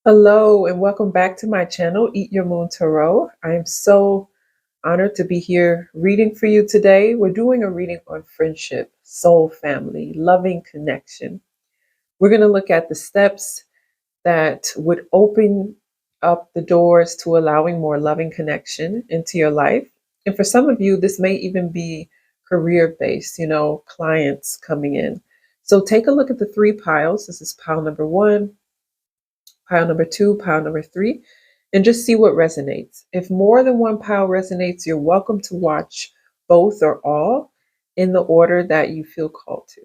Hello and welcome back to my channel, Eat Your Moon Tarot. I am so honored to be here reading for you today. We're doing a reading on friendship, soul family, loving connection. We're going to look at the steps that would open up the doors to allowing more loving connection into your life. And for some of you, this may even be career based, clients coming in. So take a look at the three piles. This is pile number one, pile number two, pile number three, and just see what resonates. If more than one pile resonates, you're welcome to watch both or all in the order that you feel called to.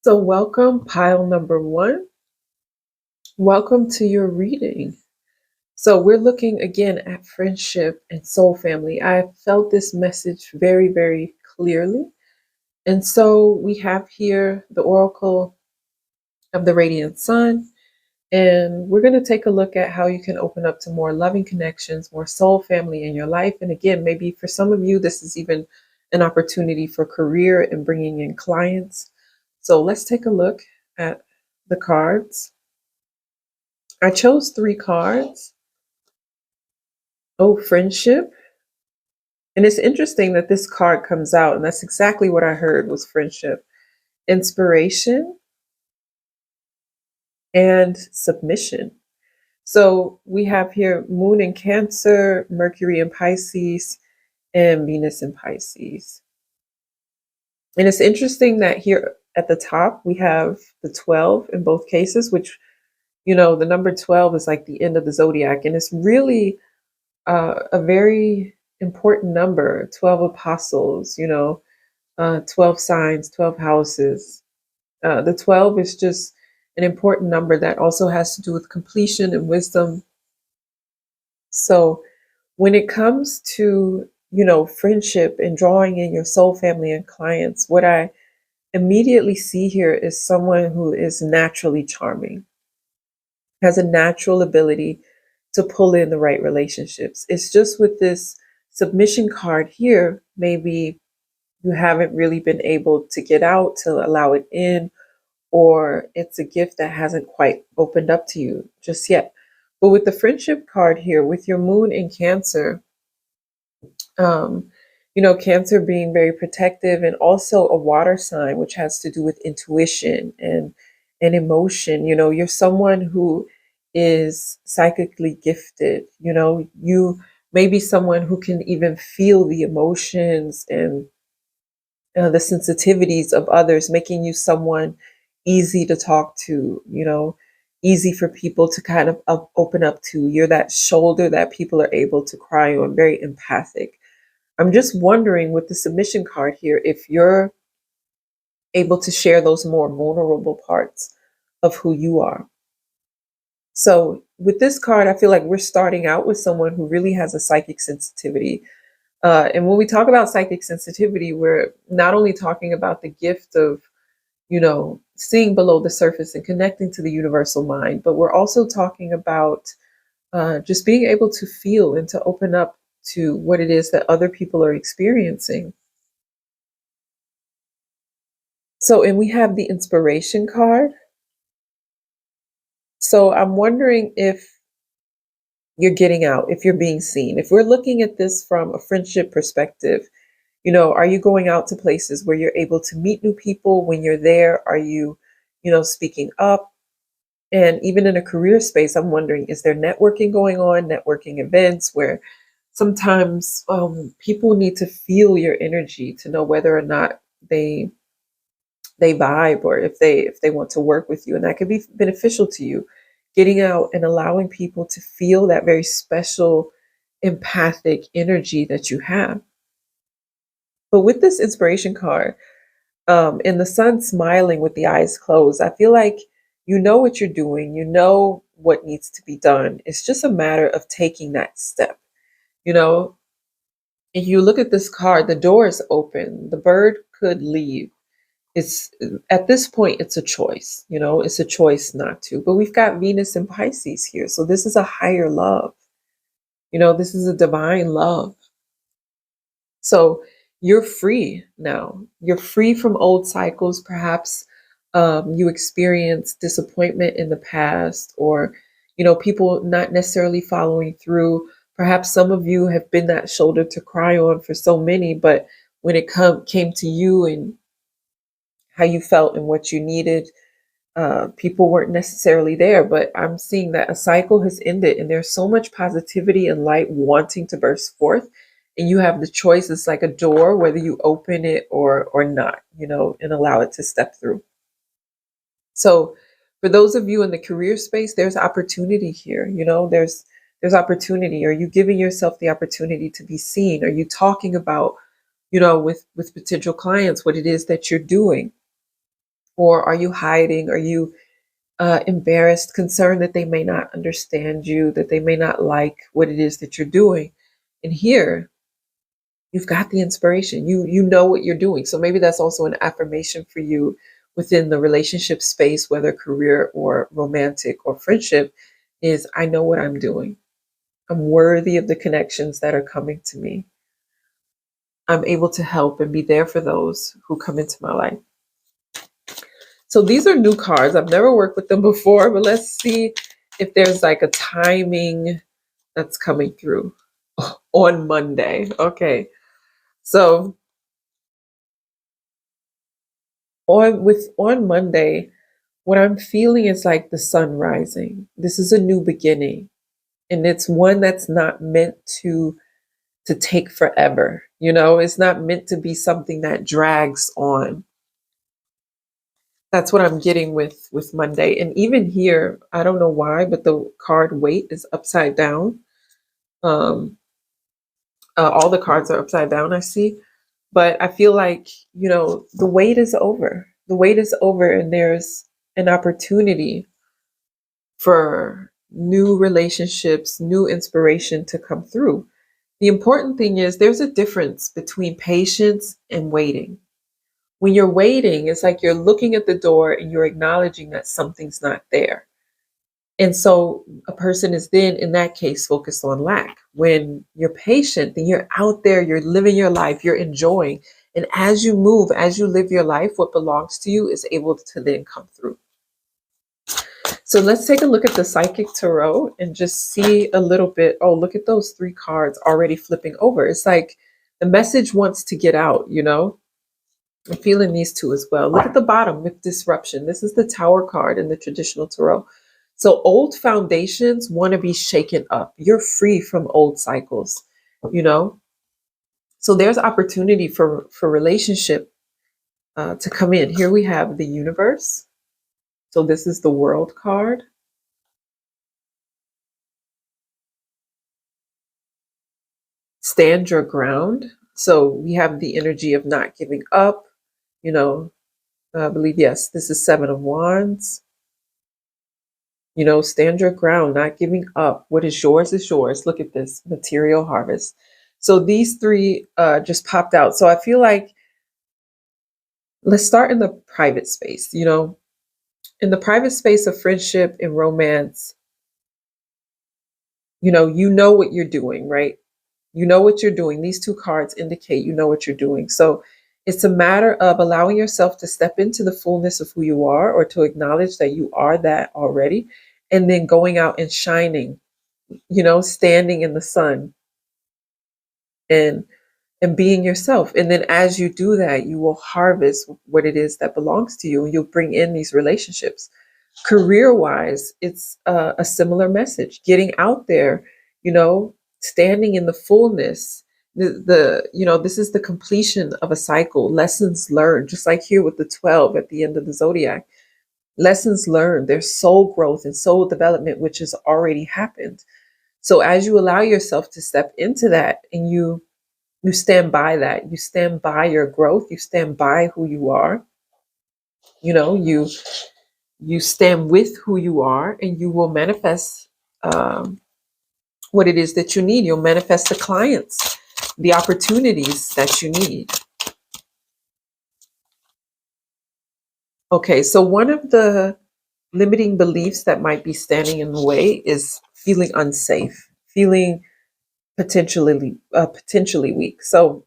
So, welcome, pile number one. Welcome to your reading. So, we're looking again at friendship and soul family. I felt this message very, very clearly. And so, we have here the Oracle of the Radiant Sun. And we're going to take a look at how you can open up to more loving connections, more soul family in your life. And again, maybe for some of you, this is even an opportunity for career and bringing in clients. So let's take a look at the cards. I chose three cards. Oh, friendship. And it's interesting that this card comes out, and that's exactly what I heard was friendship. Inspiration and submission. So we have here Moon in Cancer, Mercury in Pisces, and Venus in Pisces. And it's interesting that here at the top we have the 12 in both cases, which, the number 12 is like the end of the zodiac. And it's really a very important number, 12 apostles, 12 signs, 12 houses. The 12 is just an important number that also has to do with completion and wisdom. So when it comes to, friendship and drawing in your soul family and clients, what I immediately see here is someone who is naturally charming, has a natural ability to pull in the right relationships. It's just with this submission card here, maybe you haven't really been able to get out to allow it in, or it's a gift that hasn't quite opened up to you just yet. But with the friendship card here, with your moon in Cancer, um, Cancer being very protective and also a water sign, which has to do with intuition and emotion. You're someone who is psychically gifted. You may be someone who can even feel the emotions and the sensitivities of others, making you someone easy to talk to, easy for people to kind of open up to. You're that shoulder that people are able to cry on, very empathic. I'm just wondering with the submission card here, if you're able to share those more vulnerable parts of who you are. So with this card, I feel like we're starting out with someone who really has a psychic sensitivity. And when we talk about psychic sensitivity, we're not only talking about the gift of, seeing below the surface and connecting to the universal mind, but we're also talking about just being able to feel and to open up to what it is that other people are experiencing. So, and we have the inspiration card. So I'm wondering if you're getting out, if you're being seen. If we're looking at this from a friendship perspective, are you going out to places where you're able to meet new people? When you're there, are you, speaking up? And even in a career space, I'm wondering, is there networking going on, networking events where sometimes people need to feel your energy to know whether or not they vibe, or if they want to work with you, and that could be beneficial to you. Getting out and allowing people to feel that very special empathic energy that you have. But with this inspiration card, and the sun smiling with the eyes closed, I feel like you know what you're doing. what needs to be done. It's just a matter of taking that step. You know, if you look at this card, the door is open. The bird could leave. It's at this point, it's a choice. You know, it's a choice not to. But we've got Venus and Pisces here. So this is a higher love. You know, this is a divine love. So you're free now. You're free from old cycles. Perhaps you experienced disappointment in the past, or, you know, people not necessarily following through. Perhaps some of you have been that shoulder to cry on for so many, but when it came to you and how you felt and what you needed, people weren't necessarily there. But I'm seeing that a cycle has ended, and there's so much positivity and light wanting to burst forth, and you have the choice. It's like a door, whether you open it or not, you know, and allow it to step through. So for those of you in the career space, there's opportunity here. You know, there's opportunity. Are you giving yourself the opportunity to be seen? Are you talking about, you know, with potential clients what it is that you're doing? Or are you hiding? Are you embarrassed, concerned that they may not understand you, that they may not like what it is that you're doing? And here, you've got the inspiration. You know what you're doing. So maybe that's also an affirmation for you within the relationship space, whether career or romantic or friendship, is I know what I'm doing. I'm worthy of the connections that are coming to me. I'm able to help and be there for those who come into my life. So these are new cards. I've never worked with them before, but let's see if there's like a timing that's coming through on Monday. Okay. So on Monday, what I'm feeling is like the sun rising. This is a new beginning, and it's one that's not meant to take forever. You know, it's not meant to be something that drags on. That's what I'm getting with Monday. And even here, I don't know why, but the card weight is upside down. Um, all the cards are upside down, I see. But I feel like, you know, the wait is over. The wait is over, and there's an opportunity for new relationships, new inspiration to come through. The important thing is there's a difference between patience and waiting. When you're waiting, it's like you're looking at the door and you're acknowledging that something's not there. And so a person is then, in that case, focused on lack. When you're patient, then you're out there, you're living your life, you're enjoying. And as you move, as you live your life, what belongs to you is able to then come through. So let's take a look at the Psychic Tarot and just see a little bit. Oh, look at those three cards already flipping over. It's like the message wants to get out, you know? I'm feeling these two as well. Look at the bottom with disruption. This is the Tower card in the traditional tarot. So old foundations want to be shaken up. You're free from old cycles, you know? So there's opportunity for relationship to come in. Here we have the universe. So this is the World card. Stand your ground. So we have the energy of not giving up, you know. I believe, yes, this is Seven of Wands. You know, stand your ground, not giving up. What is yours is yours. Look at this material harvest. So these three just popped out. So I feel like let's start in the private space. You know, in the private space of friendship and romance, you know what you're doing, right? You know what you're doing. These two cards indicate you know what you're doing. So it's a matter of allowing yourself to step into the fullness of who you are, or to acknowledge that you are that already, and then going out and shining, you know, standing in the sun and being yourself. And then as you do that, you will harvest what it is that belongs to you, and you'll bring in these relationships. Career wise, it's a similar message, getting out there, you know, standing in the fullness. You know, this is the completion of a cycle, lessons learned, just like here with the 12 at the end of the zodiac. Lessons learned, there's soul growth and soul development, which has already happened. So as you allow yourself to step into that, and you stand by that, you stand by your growth, you stand by who you are, you know, You stand with who you are, and you will manifest what it is that you need. You'll manifest the clients, the opportunities that you need. Okay, so one of the limiting beliefs that might be standing in the way is feeling unsafe, feeling potentially weak. So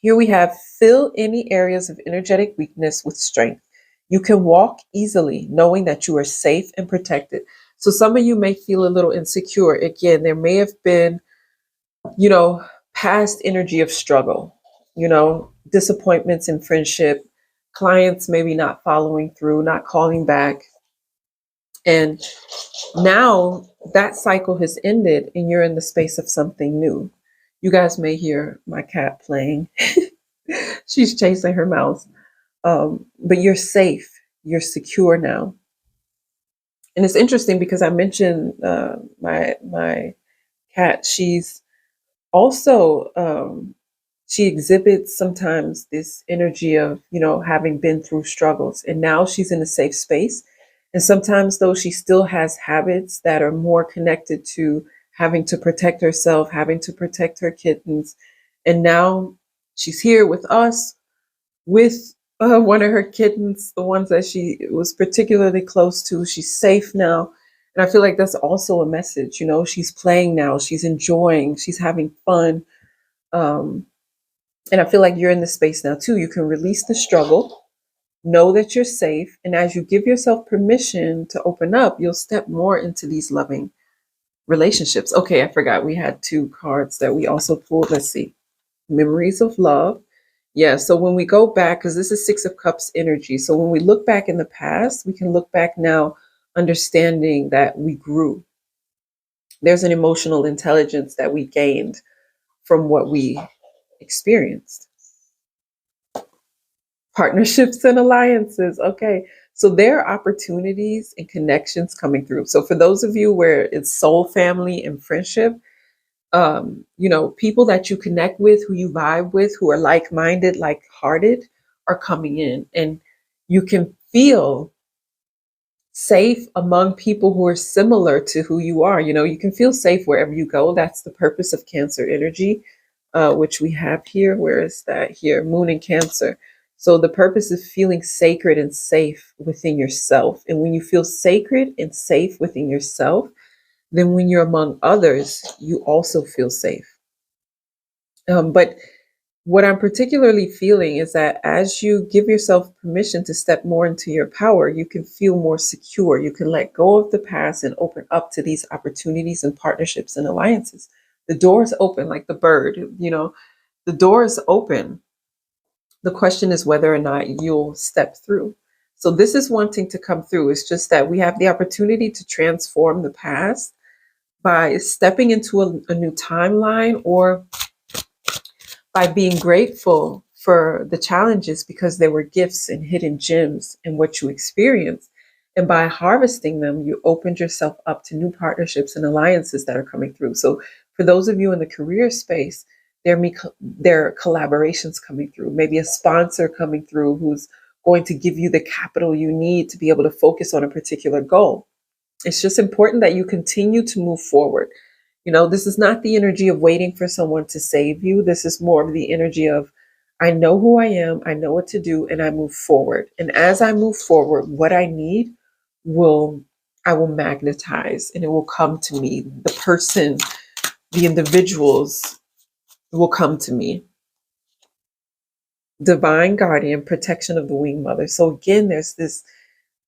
here we have: fill any areas of energetic weakness with strength. You can walk easily, knowing that you are safe and protected. So some of you may feel a little insecure. Again, there may have been, past energy of struggle, disappointments in friendship, clients maybe not following through, not calling back. And now that cycle has ended and you're in the space of something new. You guys may hear my cat playing. She's chasing her mouse. But you're safe. You're secure now. And it's interesting because I mentioned my cat. She's also she exhibits sometimes this energy of, having been through struggles, and now she's in a safe space. And sometimes, though, she still has habits that are more connected to having to protect herself, having to protect her kittens. And now she's here with us, with one of her kittens, the ones that she was particularly close to. She's safe now. And I feel like that's also a message. She's playing now, she's enjoying, she's having fun. And I feel like you're in the space now too. You can release the struggle, know that you're safe. And as you give yourself permission to open up, you'll step more into these loving relationships. Okay, I forgot we had two cards that we also pulled. Let's see. Memories of love. Yeah, so when we go back, because this is Six of Cups energy. So when we look back in the past, we can look back now understanding that we grew. There's an emotional intelligence that we gained from what we experienced. Partnerships and alliances. Okay. So there are opportunities and connections coming through. So for those of you where it's soul family and friendship, people that you connect with, who you vibe with, who are like-minded, like-hearted, are coming in, and you can feel safe among people who are similar to who you are. You can feel safe wherever you go. That's the purpose of Cancer energy, which we have here. Where is that here? Moon in Cancer. So the purpose is feeling sacred and safe within yourself. And when you feel sacred and safe within yourself, then when you're among others, you also feel safe. But what I'm particularly feeling is that as you give yourself permission to step more into your power, you can feel more secure. You can let go of the past and open up to these opportunities and partnerships and alliances. The door is open like the bird, the door is open. The question is whether or not you'll step through. So this is wanting to come through. It's just that we have the opportunity to transform the past by stepping into a new timeline, or by being grateful for the challenges because there were gifts and hidden gems in what you experienced. And by harvesting them, you opened yourself up to new partnerships and alliances that are coming through. So for those of you in the career space, there are collaborations coming through, maybe a sponsor coming through who's going to give you the capital you need to be able to focus on a particular goal. It's just important that you continue to move forward. This is not the energy of waiting for someone to save you. This is more of the energy of, I know who I am, I know what to do, and I move forward. And as I move forward, what I need I will magnetize, and it will come to me. The person, the individuals will come to me. Divine guardian, protection of the winged mother. So again, there's this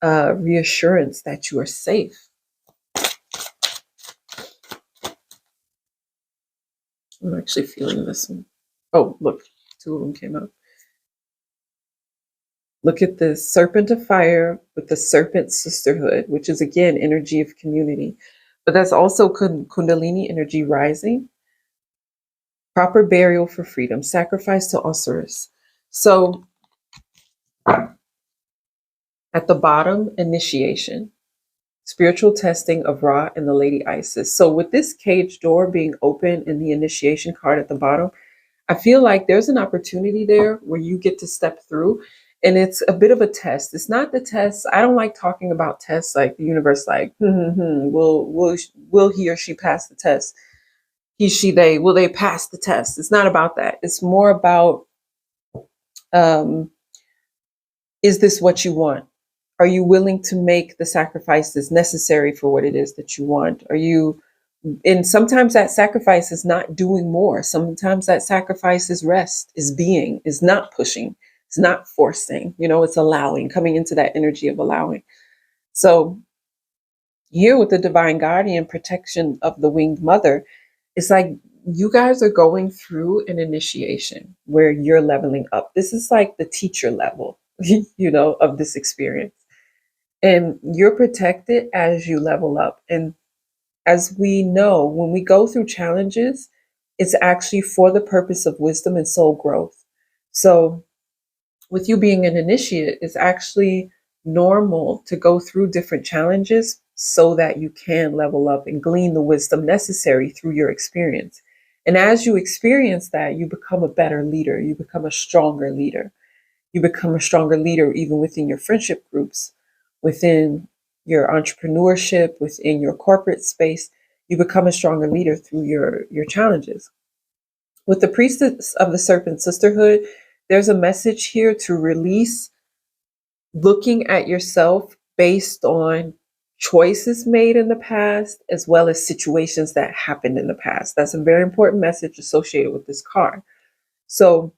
reassurance that you are safe. I'm actually feeling this one. Oh, look, two of them came out. Look at the serpent of fire with the serpent sisterhood, which is again energy of community. But that's also Kundalini energy rising. Proper burial for freedom, sacrifice to Osiris. So at the bottom, initiation, spiritual testing of Ra and the Lady Isis. So with this cage door being open and the initiation card at the bottom, I feel like there's an opportunity there where you get to step through. And it's a bit of a test. It's not the test. I don't like talking about tests like the universe, like, will he or she pass the test? He, she, they, will they pass the test? It's not about that. It's more about, um, is this what you want? Are you willing to make the sacrifices necessary for what it is that you want? Are you, and sometimes that sacrifice is not doing more. Sometimes that sacrifice is rest, is being, is not pushing, it's not forcing, it's allowing, coming into that energy of allowing. So here with the divine guardian protection of the winged mother, it's like you guys are going through an initiation where you're leveling up. This is like the teacher level, of this experience. And you're protected as you level up. And as we know, when we go through challenges, it's actually for the purpose of wisdom and soul growth. So, with you being an initiate, it's actually normal to go through different challenges so that you can level up and glean the wisdom necessary through your experience. And as you experience that, you become a better leader, you become a stronger leader. You become a stronger leader even within your friendship groups, within your entrepreneurship, within your corporate space. You become a stronger leader through your challenges. With the priestess of the serpent sisterhood, there's a message here to release looking at yourself based on choices made in the past as well as situations that happened in the past. That's a very important message associated with this card. So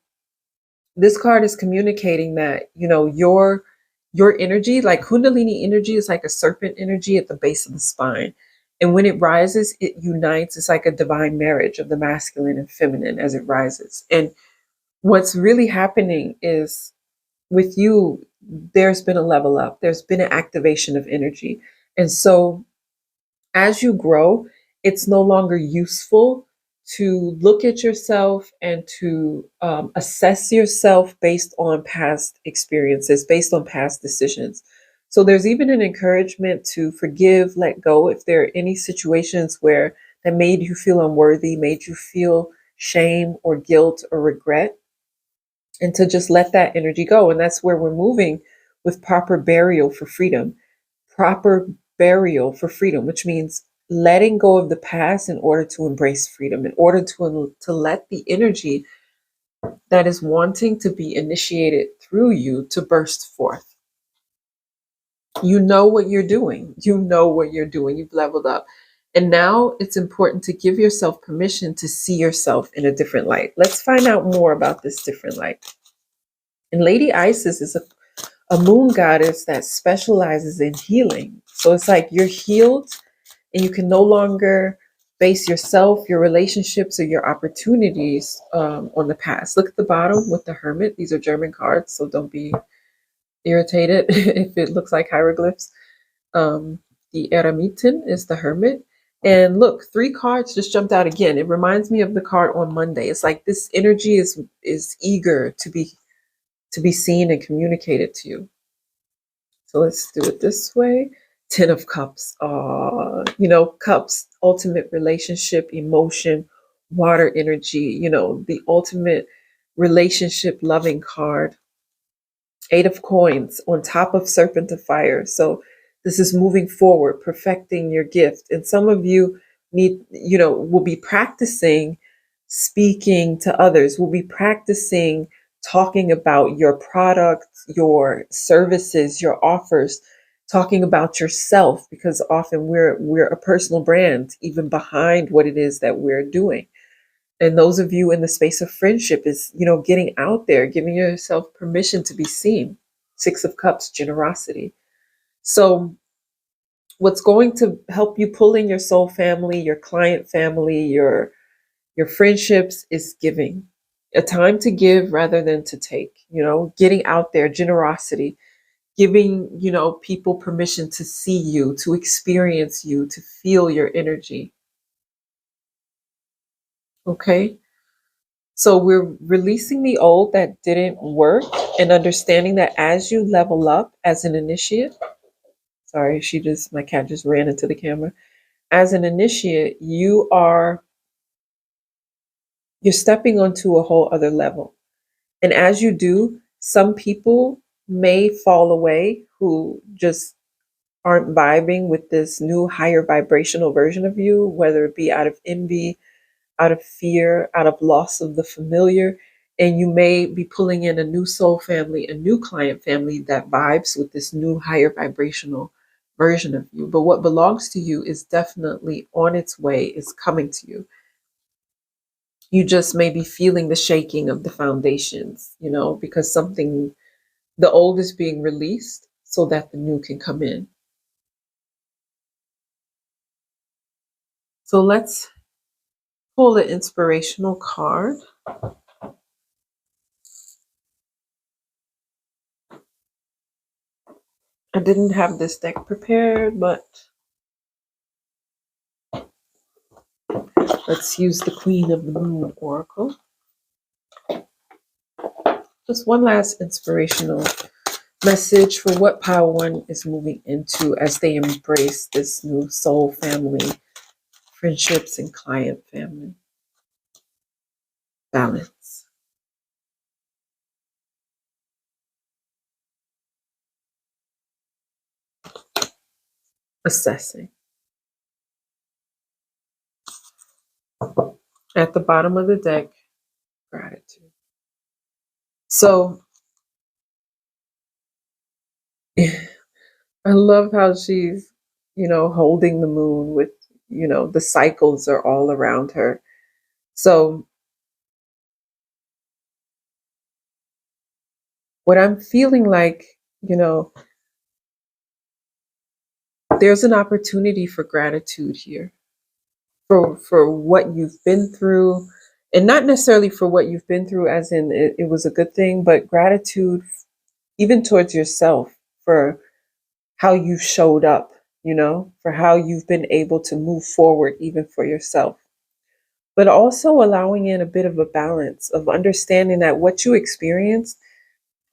this card is communicating that, your energy, like Kundalini energy, is like a serpent energy at the base of the spine. And when it rises, it unites. It's like a divine marriage of the masculine and feminine as it rises. And what's really happening is with you, there's been a level up, there's been an activation of energy. And so as you grow, it's no longer useful to look at yourself and to assess yourself based on past experiences, based on past decisions. So there's even an encouragement to forgive, let go. If there are any situations where that made you feel unworthy, made you feel shame or guilt or regret, and to just let that energy go. And that's where we're moving with proper burial for freedom. Proper burial for freedom, which means letting go of the past in order to embrace freedom, in order to let the energy that is wanting to be initiated through you to burst forth. You know what you're doing. You know what you're doing. You've leveled up. And now it's important to give yourself permission to see yourself in a different light. Let's find out more about this different light. And Lady Isis is a moon goddess that specializes in healing. So it's like you're healed and you can no longer base yourself, your relationships, or your opportunities on the past. Look at the bottom with the Hermit. These are German cards, so don't be irritated if it looks like hieroglyphs. The Eremiten is the Hermit. And look, 3 cards just jumped out again. It reminds me of the card on Monday. It's like this energy is eager to be seen and communicated to you. So let's do it this way. 10 of Cups. Cups, ultimate relationship, emotion, water energy, the ultimate relationship loving card. 8 of Coins on top of Serpent of Fire. So this is moving forward, perfecting your gift. And some of you will be practicing speaking to others, will be practicing talking about your product, your services, your offers, talking about yourself, because often we're a personal brand even behind what it is that we're doing. And those of you in the space of friendship is, getting out there, giving yourself permission to be seen. 6 of Cups, generosity. So what's going to help you pull in your soul family, your client family, your friendships is giving. A time to give rather than to take, getting out there, generosity, giving, people permission to see you, to experience you, to feel your energy. Okay? So we're releasing the old that didn't work and understanding that as you level up as an initiate, sorry, my cat just ran into the camera. As an initiate, you're stepping onto a whole other level. And as you do, some people may fall away, who just aren't vibing with this new higher vibrational version of you, whether it be out of envy, out of fear, out of loss of the familiar. And you may be pulling in a new soul family, a new client family that vibes with this new higher vibrational version of you. But what belongs to you is definitely on its way, is coming to you. You just may be feeling the shaking of the foundations, because something, the old is being released so that the new can come in. So let's pull the inspirational card. I didn't have this deck prepared, but let's use the Queen of the Moon Oracle. Just one last inspirational message for what Pile 1 is moving into as they embrace this new soul family, friendships, and client family. Balance. Assessing. At the bottom of the deck, gratitude. So I love how she's, holding the moon with, the cycles are all around her. So what I'm feeling like, there's an opportunity for gratitude here for what you've been through, and not necessarily for what you've been through as in it was a good thing, but gratitude even towards yourself for how you showed up, for how you've been able to move forward even for yourself. But also allowing in a bit of a balance of understanding that what you experienced,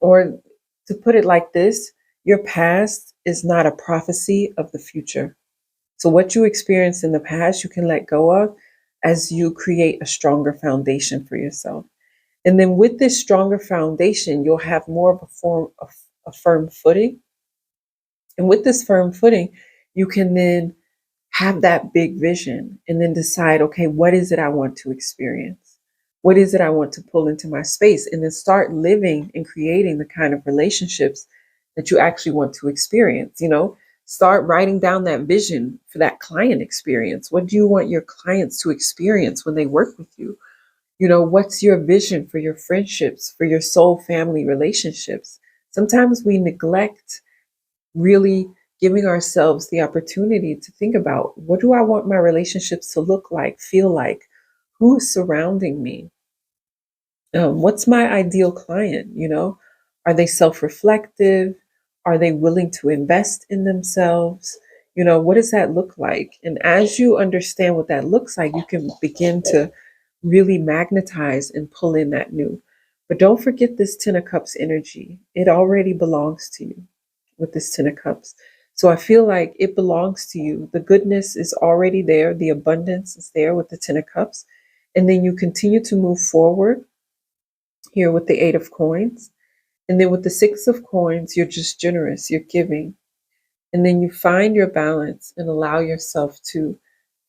or to put it like this, your past is not a prophecy of the future. So what you experienced in the past, you can let go of as you create a stronger foundation for yourself. And then with this stronger foundation, you'll have more of a firm footing. And with this firm footing, you can then have that big vision and then decide, okay, what is it I want to experience? What is it I want to pull into my space? And then start living and creating the kind of relationships that you actually want to experience. Start writing down that vision for that client experience. What do you want your clients to experience when they work with you? What's your vision for your friendships, for your soul family relationships? Sometimes we neglect really giving ourselves the opportunity to think about, what do I want my relationships to look like, feel like? Who is surrounding me? What's my ideal client? Are they self-reflective? Are they willing to invest in themselves? What does that look like? And as you understand what that looks like, you can begin to really magnetize and pull in that new. But don't forget this Ten of Cups energy. It already belongs to you with this Ten of Cups. So I feel like it belongs to you. The goodness is already there. The abundance is there with the Ten of Cups. And then you continue to move forward here with the Eight of Coins. And then with the Six of Coins, you're just generous, you're giving. And then you find your balance and allow yourself to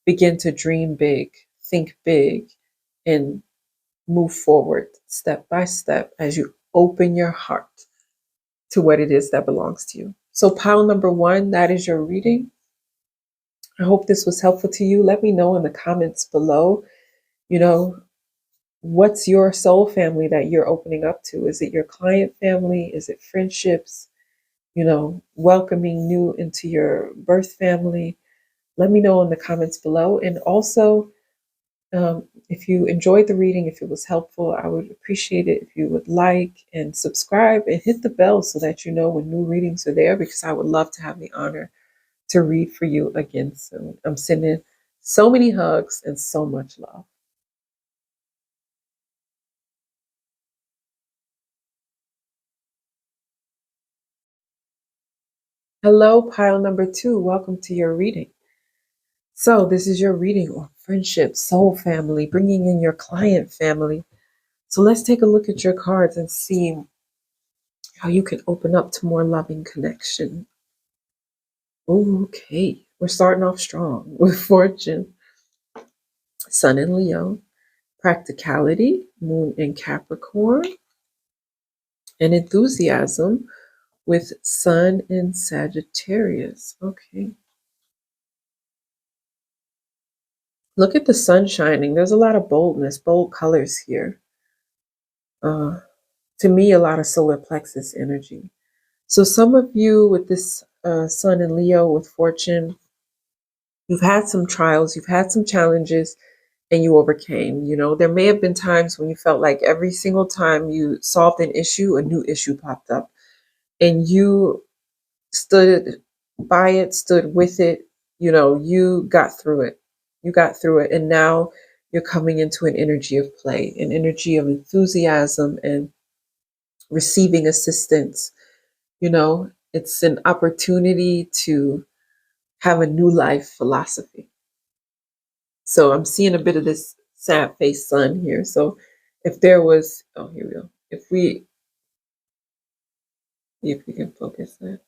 begin to dream big, think big, and move forward step by step as you open your heart to what it is that belongs to you. So pile number 1, that is your reading. I hope this was helpful to you. Let me know in the comments below, what's your soul family that you're opening up to? Is it your client family? Is it friendships? Welcoming new into your birth family? Let me know in the comments below. And also, if you enjoyed the reading, if it was helpful, I would appreciate it if you would like and subscribe and hit the bell so that you know when new readings are there, because I would love to have the honor to read for you again soon. I'm sending so many hugs and so much love. Hello, pile number 2. Welcome to your reading. So this is your reading on friendship, soul family, bringing in your client family. So let's take a look at your cards and see how you can open up to more loving connection. Okay, we're starting off strong with Fortune, Sun in Leo, practicality, Moon in Capricorn, and enthusiasm with Sun in Sagittarius. Okay. Look at the sun shining. There's a lot of boldness, bold colors here. Uh, to me, a lot of solar plexus energy. So some of you with this Sun in Leo with Fortune, you've had some trials, you've had some challenges, and you overcame. You know, there may have been times when you felt like every single time you solved an issue, a new issue popped up, and you stood by it, stood with it. You know, you got through it. You got through it, and now you're coming into an energy of play, an energy of enthusiasm and receiving assistance. You know, it's an opportunity to have a new life philosophy. So I'm seeing a bit of this sad face sun here. So if there was, oh, here we go. If we, see if we can focus that.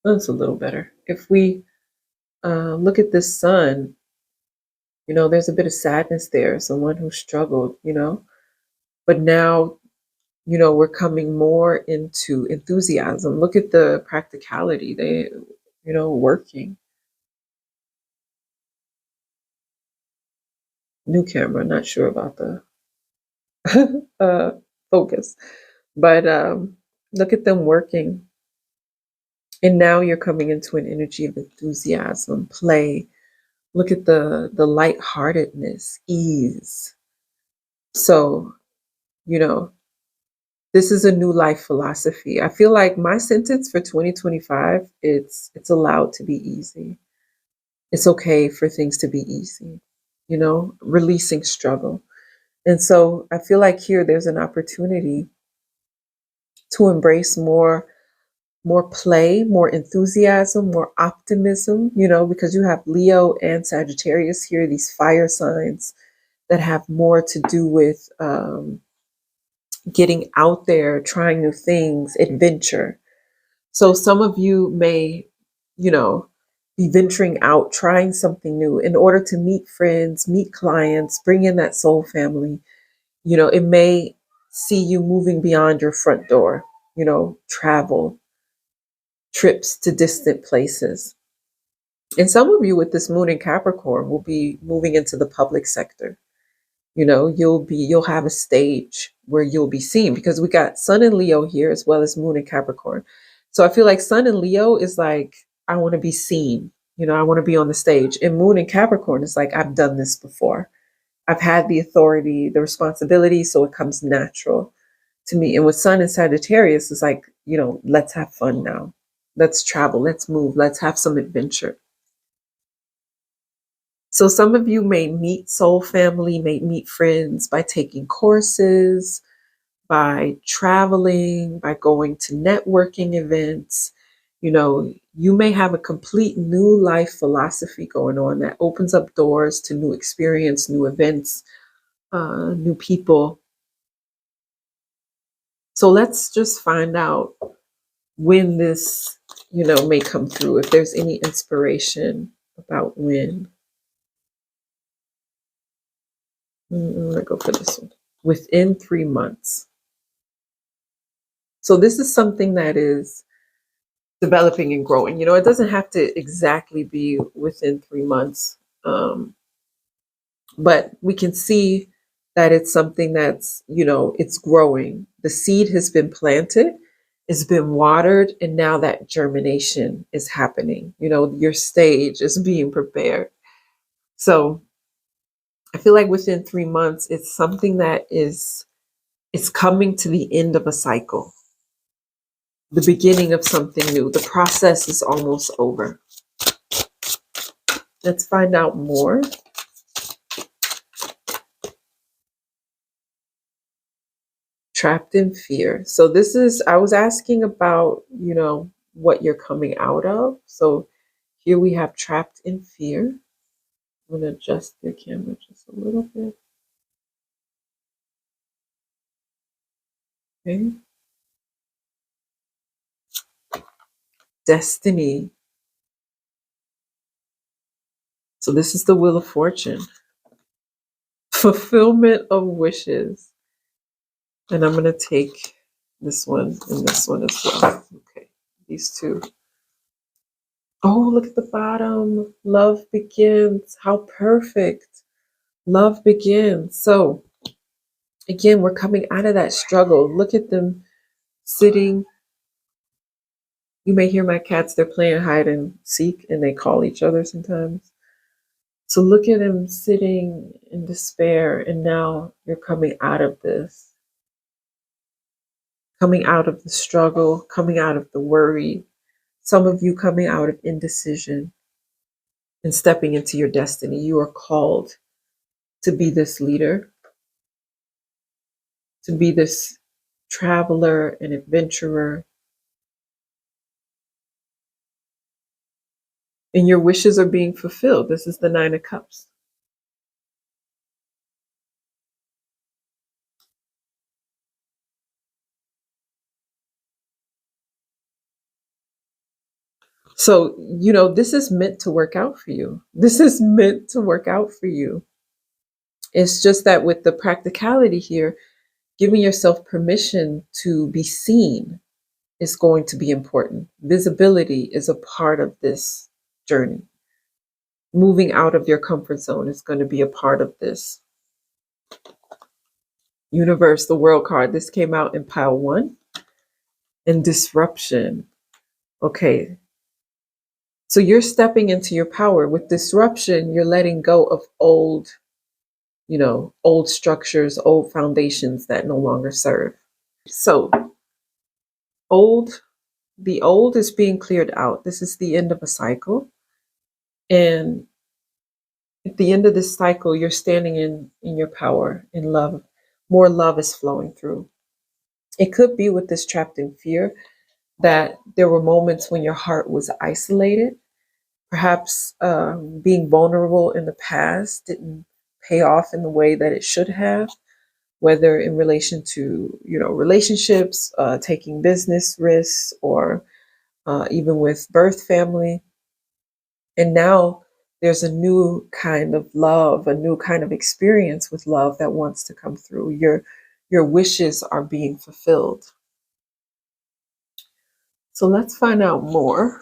That's a little better. If we look at this sun, you know, there's a bit of sadness there, someone who struggled, you know, but now, you know, we're coming more into enthusiasm. Look at the practicality. They, you know, working. New camera, not sure about the focus, but look at them working. And now you're coming into an energy of enthusiasm, play. Look at the lightheartedness, ease. So, you know, this is a new life philosophy. I feel like my sentence for 2025, it's allowed to be easy. It's okay for things to be easy, you know, releasing struggle. And so I feel like here there's an opportunity to embrace more play, more enthusiasm, more optimism, you know, because you have Leo and Sagittarius here, these fire signs that have more to do with getting out there, trying new things, adventure. So some of you may, you know, be venturing out, trying something new in order to meet friends, meet clients, bring in that soul family. You know, it may see you moving beyond your front door, you know, travel, trips to distant places. And some of you with this moon in Capricorn will be moving into the public sector. You know, you'll have a stage where you'll be seen because we got Sun in Leo here as well as Moon in Capricorn. So I feel like Sun in Leo is like, I want to be seen. You know, I want to be on the stage. And Moon in Capricorn is like, I've done this before. I've had the authority, the responsibility, so it comes natural to me. And with Sun in Sagittarius, it's like, you know, let's have fun now. Let's travel, let's move, let's have some adventure. So some of you may meet soul family, may meet friends by taking courses, by traveling, by going to networking events. You know, you may have a complete new life philosophy going on that opens up doors to new experience, new events, new people. So let's just find out when this, you know, may come through, if there's any inspiration about when. I'm gonna go for this one. Within 3 months. So this is something that is developing and growing. You know, it doesn't have to exactly be within 3 months, but we can see that it's something that's, you know, it's growing. The seed has been planted, it's been watered, and now that germination is happening. You know, your stage is being prepared. So I feel like within 3 months, it's something that is, it's coming to the end of a cycle, the beginning of something new. The process is almost over. Let's find out more. Trapped in fear. So this is, I was asking about, you know, what you're coming out of. So here we have trapped in fear. I'm going to adjust the camera just a little bit. Okay. Destiny. So this is the Wheel of Fortune. Fulfillment of wishes. And I'm going to take this one and this one as well. Okay. These two. Oh, look at the bottom. Love begins. How perfect. Love begins. So, again, we're coming out of that struggle. Look at them sitting. You may hear my cats, they're playing hide and seek and they call each other sometimes. So look at them sitting in despair, and now you're coming out of this, coming out of the struggle, coming out of the worry. Some of you coming out of indecision and stepping into your destiny. You are called to be this leader, to be this traveler and adventurer. And your wishes are being fulfilled. This is the Nine of Cups. So, this is meant to work out for you. This is meant to work out for you. It's just that with the practicality here, giving yourself permission to be seen is going to be important. Visibility is a part of this journey. Moving out of your comfort zone is going to be a part of this. Universe, the World card, this came out in pile 1. And disruption. Okay. So you're stepping into your power. With disruption, you're letting go of old structures, old foundations that no longer serve. So the old is being cleared out. This is the end of a cycle. And at the end of this cycle, you're standing in your power, in love. More love is flowing through. It could be with this trapped in fear that there were moments when your heart was isolated. Perhaps being vulnerable in the past didn't pay off in the way that it should have, whether in relation to relationships, taking business risks, or even with birth family. And now there's a new kind of love, a new kind of experience with love that wants to come through. Your wishes are being fulfilled. So let's find out more.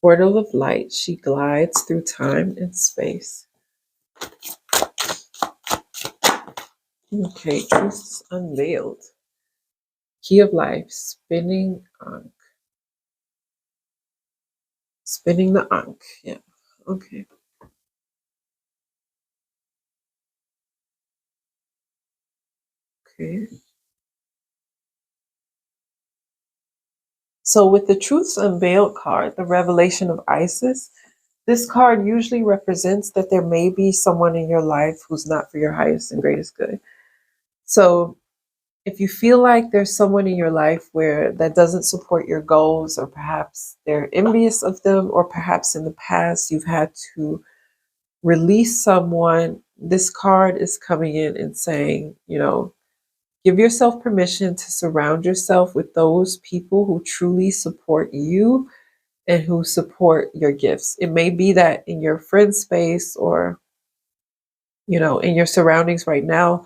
Portal of light, she glides through time and space. Okay, truths unveiled. Key of life, spinning ankh. Spinning the ankh, yeah. Okay. Okay. So with the Truths Unveiled card, the Revelation of Isis, this card usually represents that there may be someone in your life who's not for your highest and greatest good. So if you feel like there's someone in your life where that doesn't support your goals, or perhaps they're envious of them, or perhaps in the past you've had to release someone, this card is coming in and saying, give yourself permission to surround yourself with those people who truly support you and who support your gifts. It may be that in your friend space, or in your surroundings right now,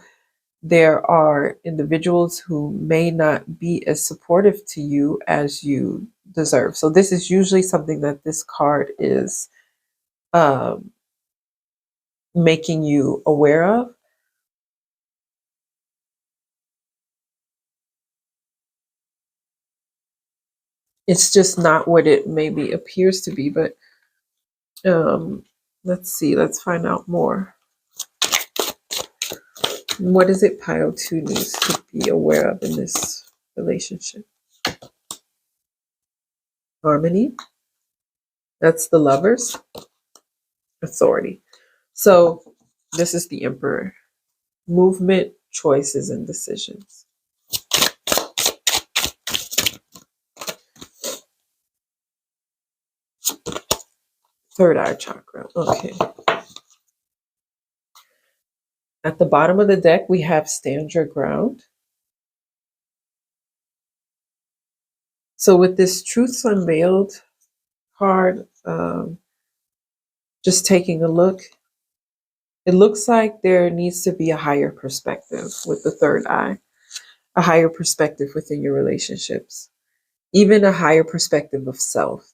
there are individuals who may not be as supportive to you as you deserve. So this is usually something that this card is making you aware of. It's just not what it maybe appears to be. But let's see. Let's find out more. What is it pile 2 needs to be aware of in this relationship? Harmony. That's the Lovers. Authority. So this is the Emperor. Movement, choices, and decisions. Third eye chakra. Okay. At the bottom of the deck, we have Stand Your Ground. So with this Truths Unveiled card, just taking a look, it looks like there needs to be a higher perspective with the third eye, a higher perspective within your relationships, even a higher perspective of self,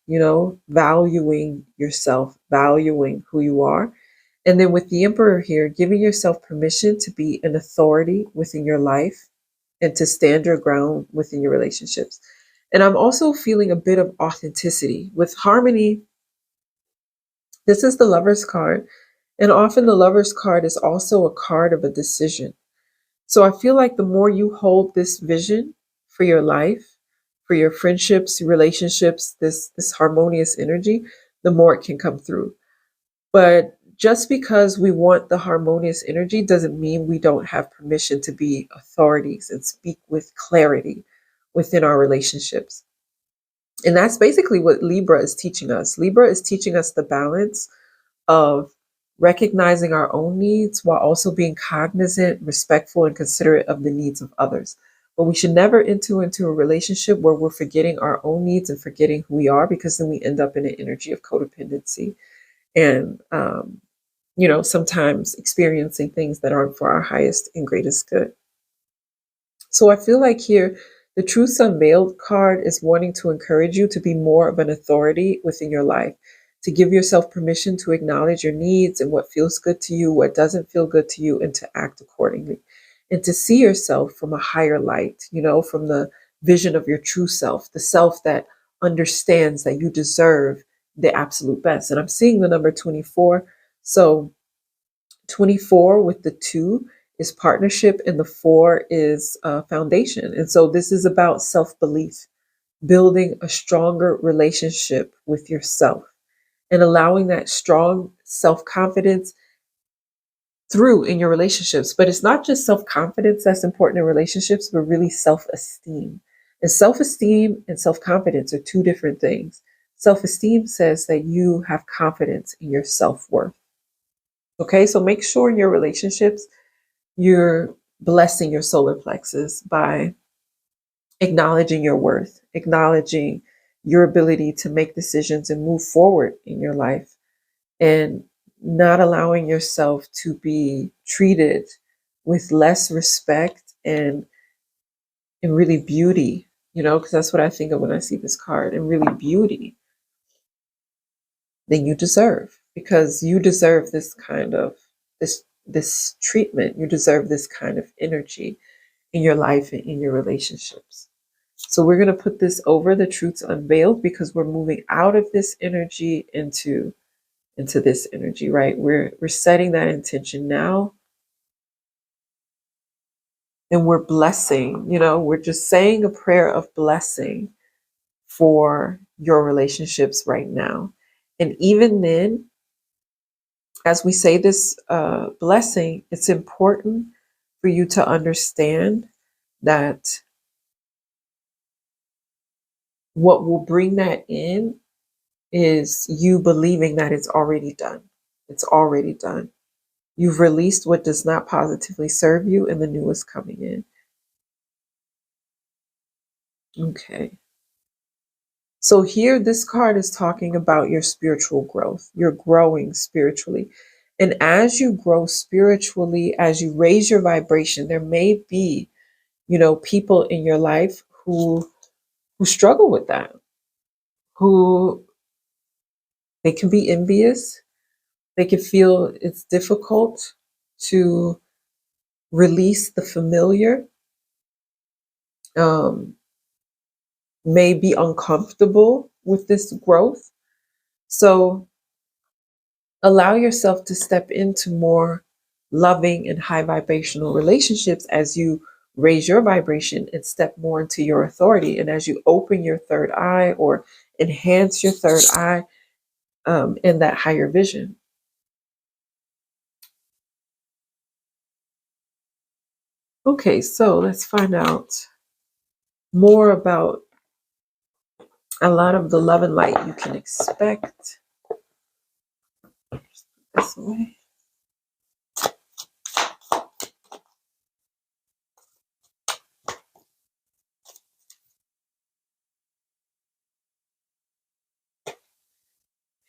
valuing yourself, valuing who you are. And then with the Emperor here, giving yourself permission to be an authority within your life and to stand your ground within your relationships. And I'm also feeling a bit of authenticity. With harmony, this is the Lover's card. And often the Lover's card is also a card of a decision. So I feel like the more you hold this vision for your life, for your friendships, relationships, this harmonious energy, the more it can come through. But just because we want the harmonious energy doesn't mean we don't have permission to be authorities and speak with clarity within our relationships. And that's basically what Libra is teaching us. Libra is teaching us the balance of recognizing our own needs while also being cognizant, respectful, and considerate of the needs of others. But we should never enter into a relationship where we're forgetting our own needs and forgetting who we are, because then we end up in an energy of codependency and, sometimes experiencing things that aren't for our highest and greatest good. So I feel like here, the Truth Unveiled card is wanting to encourage you to be more of an authority within your life, to give yourself permission to acknowledge your needs and what feels good to you, what doesn't feel good to you, and to act accordingly. And to see yourself from a higher light, from the vision of your true self, the self that understands that you deserve the absolute best. And I'm seeing the number 24. So 24 with the 2 is partnership, and the 4 is foundation. And so this is about self-belief, building a stronger relationship with yourself and allowing that strong self-confidence through in your relationships. But it's not just self-confidence that's important in relationships, but really self-esteem. And self-esteem and self-confidence are two different things. Self-esteem says that you have confidence in your self-worth. Okay, so make sure in your relationships you're blessing your solar plexus by acknowledging your worth, acknowledging your ability to make decisions and move forward in your life, and not allowing yourself to be treated with less respect and really beauty, because that's what I think of when I see this card, and really beauty than you deserve, because you deserve this kind of this treatment. You deserve this kind of energy in your life and in your relationships. So we're going to put this over the Truths Unveiled, because we're moving out of this energy into this energy, right? We're setting that intention now, and we're blessing, we're just saying a prayer of blessing for your relationships right now. And even then, as we say this blessing, it's important for you to understand that what will bring that in is you believing that it's already done. It's already done. You've released what does not positively serve you, and the new is coming in. Okay. So here, this card is talking about your spiritual growth. You're growing spiritually. And as you grow spiritually, as you raise your vibration, there may be, people in your life who struggle with that, who they can be envious. They can feel it's difficult to release the familiar, may be uncomfortable with this growth. So allow yourself to step into more loving and high vibrational relationships as you raise your vibration and step more into your authority. And as you open your third eye or enhance your third eye in that higher vision. Okay, so let's find out more about a lot of the love and light you can expect this away.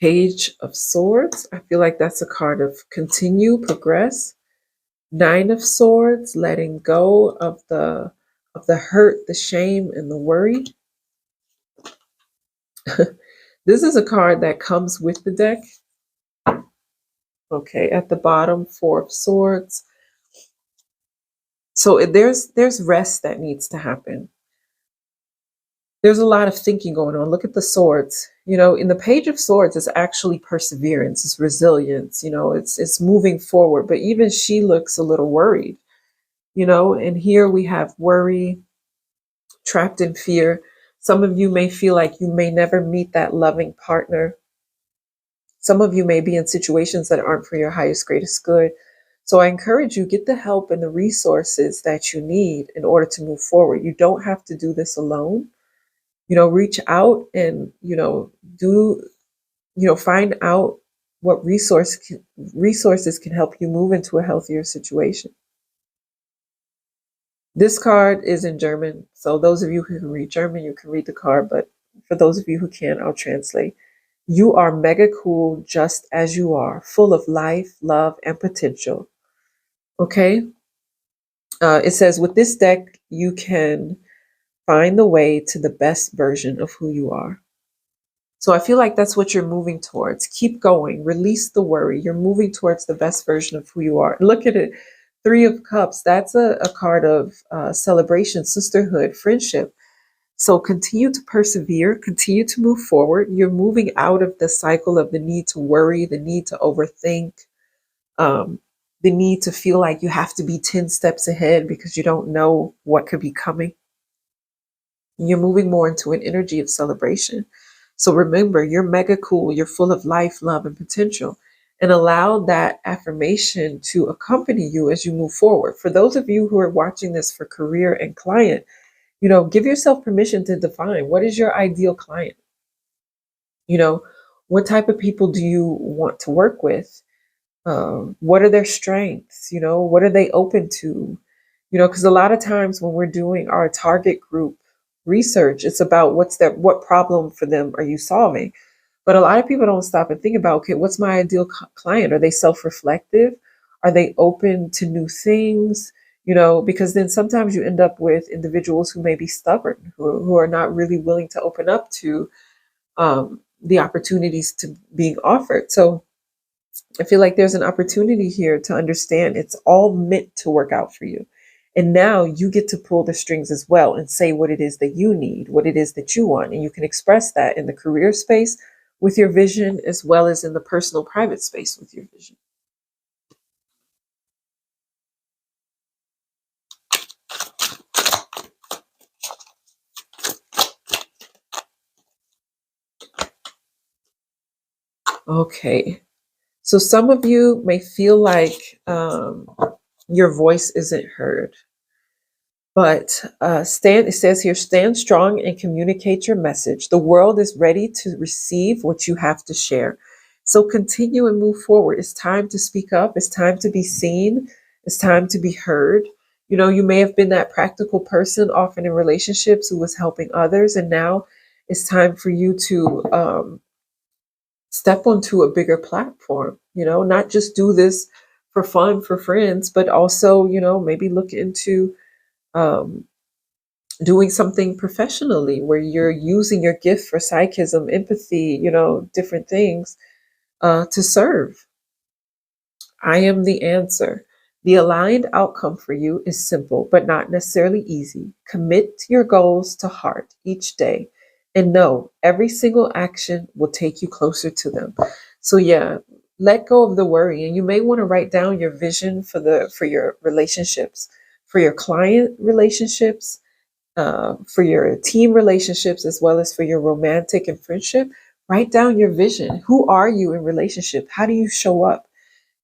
Page of Swords. I feel like that's a card of continue, progress. Nine of Swords, letting go of the hurt, the shame, and the worry. This is a card that comes with the deck. Okay, at the bottom, Four of Swords. So there's rest that needs to happen. There's a lot of thinking going on. Look at the swords. In the Page of Swords, it's actually perseverance, it's resilience, it's moving forward. But even she looks a little worried, and here we have worry, trapped in fear. Some of you may feel like you may never meet that loving partner. Some of you may be in situations that aren't for your highest, greatest good. So I encourage you, get the help and the resources that you need in order to move forward. You don't have to do this alone. Reach out and, do, find out what resources can help you move into a healthier situation. This card is in German. So those of you who can read German, you can read the card. But for those of you who can't, I'll translate. You are mega cool just as you are, full of life, love, and potential. Okay? It says, with this deck, you can find the way to the best version of who you are. So I feel like that's what you're moving towards. Keep going. Release the worry. You're moving towards the best version of who you are. Look at it. Three of Cups. That's a card of celebration, sisterhood, friendship. So continue to persevere. Continue to move forward. You're moving out of the cycle of the need to worry, the need to overthink, the need to feel like you have to be 10 steps ahead because you don't know what could be coming. You're moving more into an energy of celebration. So remember, you're mega cool. You're full of life, love, and potential. And allow that affirmation to accompany you as you move forward. For those of you who are watching this for career and client, give yourself permission to define what is your ideal client. What type of people do you want to work with? What are their strengths? What are they open to? Because a lot of times when we're doing our target group research, it's about what problem for them are you solving? But a lot of people don't stop and think about, okay, what's my ideal client? Are they self-reflective? Are they open to new things? Because then sometimes you end up with individuals who may be stubborn, who are not really willing to open up to the opportunities to being offered. So I feel like there's an opportunity here to understand it's all meant to work out for you. And now you get to pull the strings as well and say what it is that you need, what it is that you want. And you can express that in the career space with your vision, as well as in the personal private space with your vision. Okay. So some of you may feel like your voice isn't heard. But it says here, stand strong and communicate your message. The world is ready to receive what you have to share. So continue and move forward. It's time to speak up. It's time to be seen. It's time to be heard. You may have been that practical person often in relationships who was helping others. And now it's time for you to step onto a bigger platform, not just do this for fun, for friends, but also, maybe look into um, doing something professionally where you're using your gift for psychism, empathy, different things to serve. I am the answer. The aligned outcome for you is simple, but not necessarily easy. Commit your goals to heart each day and know every single action will take you closer to them. So yeah, let go of the worry. And you may want to write down your vision for your relationships, for your client relationships, for your team relationships, as well as for your romantic and friendship. Write down your vision. Who are you in relationship? How do you show up?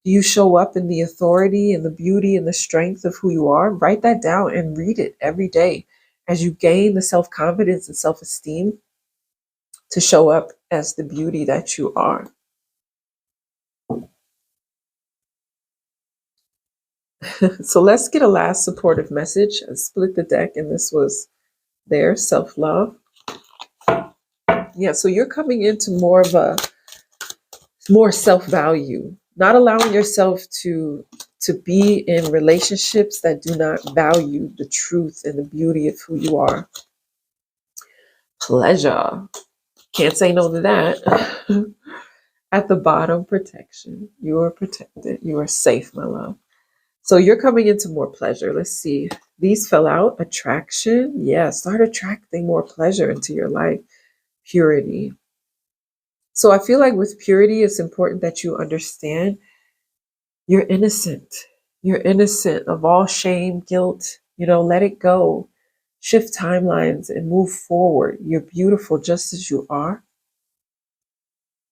Do you show up in the authority and the beauty and the strength of who you are? Write that down and read it every day as you gain the self-confidence and self-esteem to show up as the beauty that you are. So let's get a last supportive message. I split the deck, and this was their self-love. Yeah, so you're coming into more self-value, not allowing yourself to be in relationships that do not value the truth and the beauty of who you are. Pleasure. Can't say no to that. At the bottom, protection. You are protected. You are safe, my love. So you're coming into more pleasure. Let's see. These fell out. Attraction. Yeah, start attracting more pleasure into your life. Purity. So I feel like with purity, it's important that you understand you're innocent. You're innocent of all shame, guilt. Let it go. Shift timelines and move forward. You're beautiful just as you are.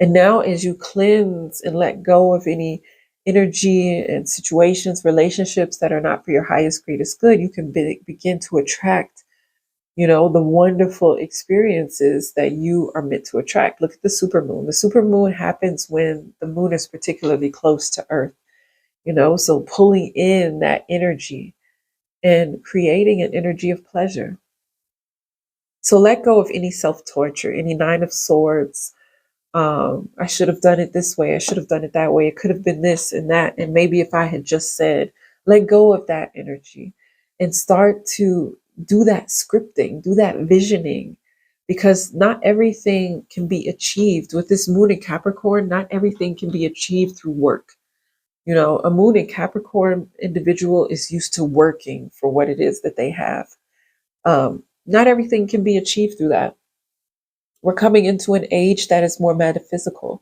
And now, as you cleanse and let go of any energy and situations, relationships that are not for your highest, greatest good, you can begin to attract, the wonderful experiences that you are meant to attract. Look at the supermoon. The supermoon happens when the moon is particularly close to Earth, so pulling in that energy and creating an energy of pleasure. So let go of any self torture, any Nine of Swords. I should have done it this way. I should have done it that way. It could have been this and that. And maybe if I had just said, let go of that energy and start to do that scripting, do that visioning, because not everything can be achieved with this moon in Capricorn. Not everything can be achieved through work. A moon in Capricorn individual is used to working for what it is that they have. Not everything can be achieved through that. We're coming into an age that is more metaphysical.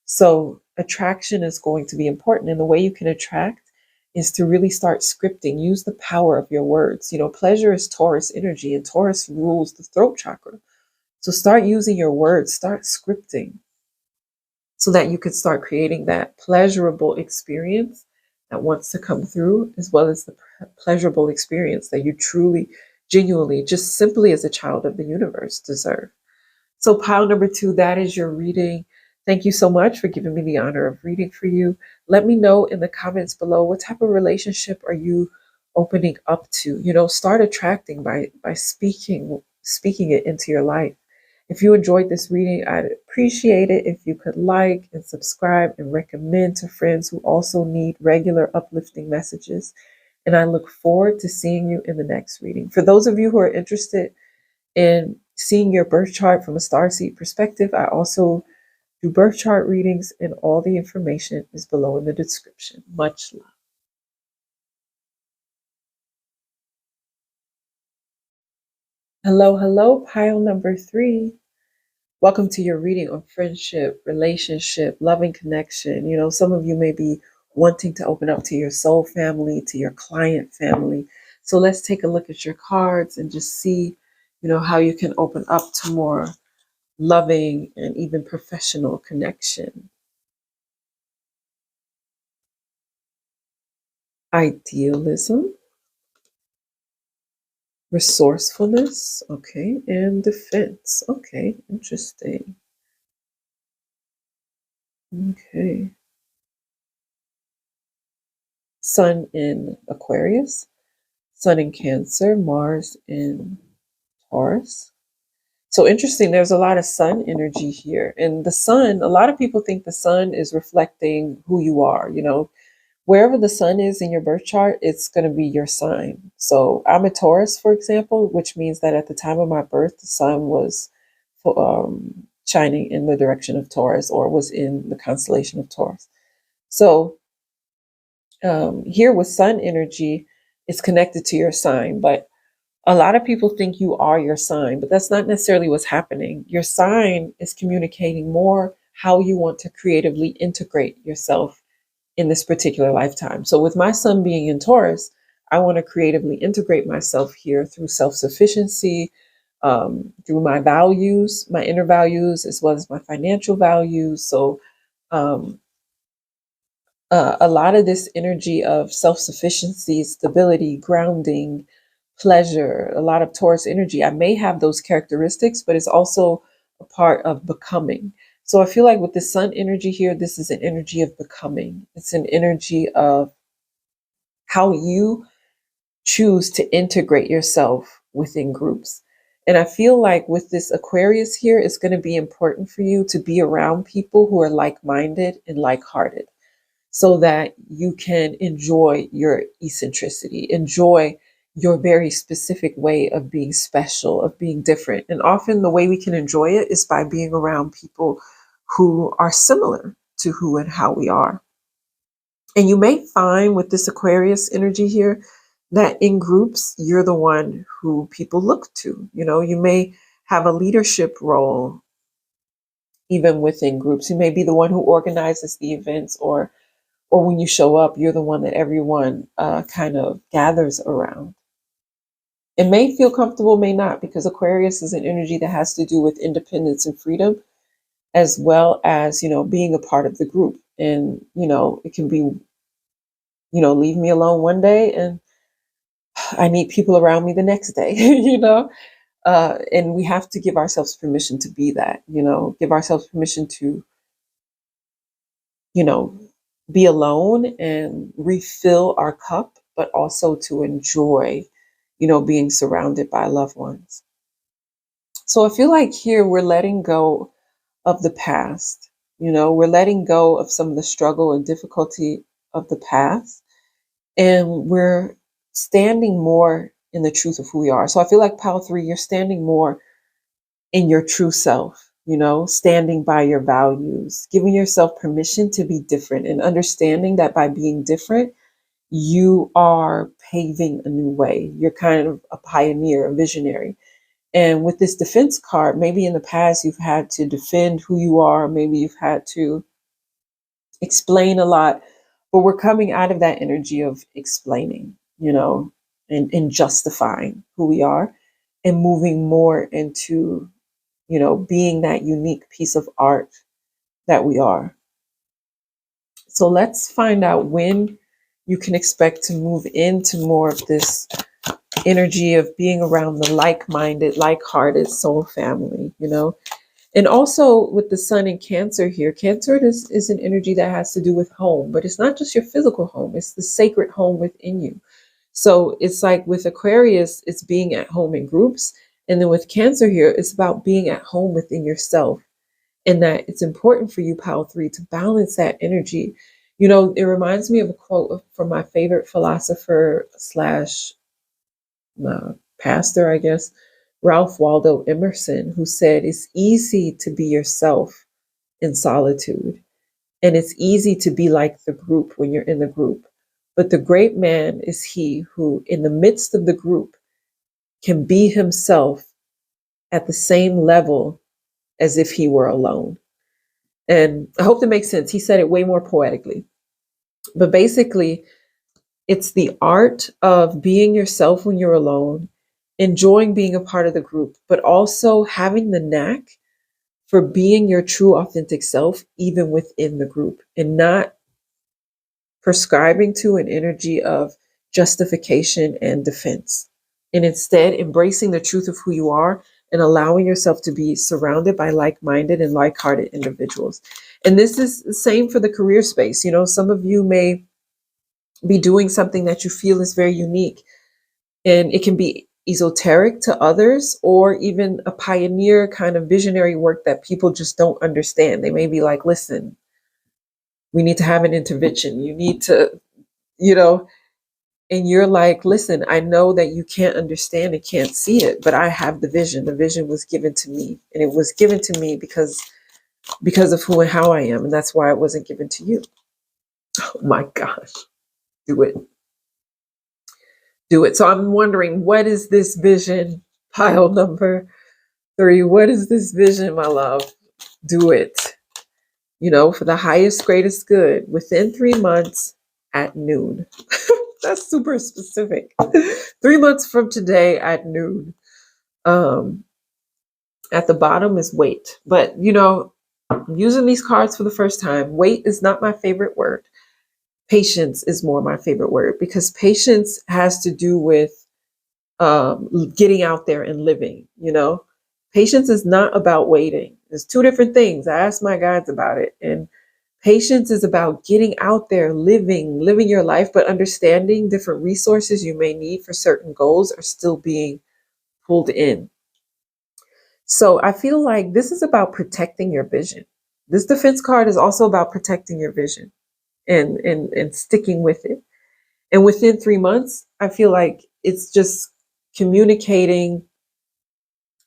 So attraction is going to be important. And the way you can attract is to really start scripting. Use the power of your words. Pleasure is Taurus energy, and Taurus rules the throat chakra. So start using your words, start scripting so that you can start creating that pleasurable experience that wants to come through, as well as the pleasurable experience that you truly, genuinely, just simply as a child of the universe deserve. So pile number 2, that is your reading. Thank you so much for giving me the honor of reading for you. Let me know in the comments below, what type of relationship are you opening up to? Start attracting by speaking it into your life. If you enjoyed this reading, I'd appreciate it if you could like and subscribe and recommend to friends who also need regular uplifting messages. And I look forward to seeing you in the next reading. For those of you who are interested in seeing your birth chart from a starseed perspective, I also do birth chart readings, and all the information is below in the description. Much love. Hello, hello, pile number 3. Welcome to your reading on friendship, relationship, loving connection. Some of you may be wanting to open up to your soul family, to your client family. So let's take a look at your cards and just see, how you can open up to more loving and even professional connection. Idealism, resourcefulness, okay, and defense. Okay, interesting. Okay. Sun in Aquarius, Sun in Cancer, Mars in Taurus. So interesting, there's a lot of sun energy here. And the sun, a lot of people think the sun is reflecting who you are, wherever the sun is in your birth chart, it's going to be your sign. So I'm a Taurus, for example, which means that at the time of my birth, the sun was shining in the direction of Taurus, or was in the constellation of Taurus. So here with sun energy, it's connected to your sign, but a lot of people think you are your sign, but that's not necessarily what's happening. Your sign is communicating more how you want to creatively integrate yourself in this particular lifetime. So with my sun being in Taurus, I want to creatively integrate myself here through self-sufficiency, through my values, my inner values, as well as my financial values. So um, a lot of this energy of self-sufficiency, stability, grounding, pleasure, a lot of Taurus energy. I may have those characteristics, but it's also a part of becoming. So I feel like with the sun energy here, this is an energy of becoming. It's an energy of how you choose to integrate yourself within groups. And I feel like with this Aquarius here, it's going to be important for you to be around people who are like-minded and like-hearted so that you can enjoy your eccentricity, enjoy your very specific way of being special, of being different. And often the way we can enjoy it is by being around people who are similar to who and how we are. And you may find with this Aquarius energy here that in groups, you're the one who people look to. You know, you may have a leadership role even within groups. You may be the one who organizes the events, or when you show up, you're the one that everyone kind of gathers around. It may feel comfortable, may not, because Aquarius is an energy that has to do with independence and freedom, as well as, you know, being a part of the group. And, you know, it can be, you know, leave me alone one day and I need people around me the next day, you know? And we have to give ourselves permission to be that, you know, give ourselves permission to, you know, be alone and refill our cup, but also to enjoy, you know, being surrounded by loved ones. So I feel like here we're letting go of the past, you know, we're letting go of some of the struggle and difficulty of the past, and we're standing more in the truth of who we are. So I feel like Pile 3, you're standing more in your true self, you know, standing by your values, giving yourself permission to be different and understanding that by being different, you are paving a new way. You're kind of a pioneer, a visionary. And with this defense card, maybe in the past you've had to defend who you are, maybe you've had to explain a lot, but we're coming out of that energy of explaining, you know, and justifying who we are and moving more into, you know, being that unique piece of art that we are. So let's find out when you can expect to move into more of this energy of being around the like-minded, like-hearted soul family, you know. And also with the sun in Cancer here, Cancer is an energy that has to do with home, but it's not just your physical home, it's the sacred home within you. So it's like with Aquarius, it's being at home in groups. And then with Cancer here, it's about being at home within yourself. And that it's important for you, Pile 3, to balance that energy. You know, it reminds me of a quote from my favorite philosopher slash pastor, I guess, Ralph Waldo Emerson, who said, "It's easy to be yourself in solitude, and it's easy to be like the group when you're in the group. But the great man is he who, in the midst of the group, can be himself at the same level as if he were alone." And I hope that makes sense. He said it way more poetically. But basically, it's the art of being yourself when you're alone, enjoying being a part of the group, but also having the knack for being your true authentic self, even within the group, and not prescribing to an energy of justification and defense, and instead embracing the truth of who you are and allowing yourself to be surrounded by like-minded and like-hearted individuals. And this is the same for the career space. You know, some of you may be doing something that you feel is very unique, and it can be esoteric to others, or even a pioneer kind of visionary work that people just don't understand. They may be like, listen, we need to have an intervention. You need to, you know, and you're like, listen, I know that you can't understand and can't see it, but I have the vision. The vision was given to me, and it was given to me because of who and how I am. And that's why it wasn't given to you. Oh my gosh. Do it. Do it. So I'm wondering, what is this vision? Pile number 3. What is this vision, my love? Do it. You know, for the highest, greatest good within 3 months at noon. That's super specific. 3 months from today at noon. At the bottom is wait. But, you know, I'm using these cards for the first time. Wait is not my favorite word. Patience is more my favorite word, because patience has to do with getting out there and living, you know. Patience is not about waiting. There's two different things. I asked my guides about it, and Patience is about getting out there, living your life, but understanding different resources you may need for certain goals are still being pulled in. So I feel like this is about protecting your vision. This defense card is also about protecting your vision and sticking with it. And within 3 months, I feel like it's just communicating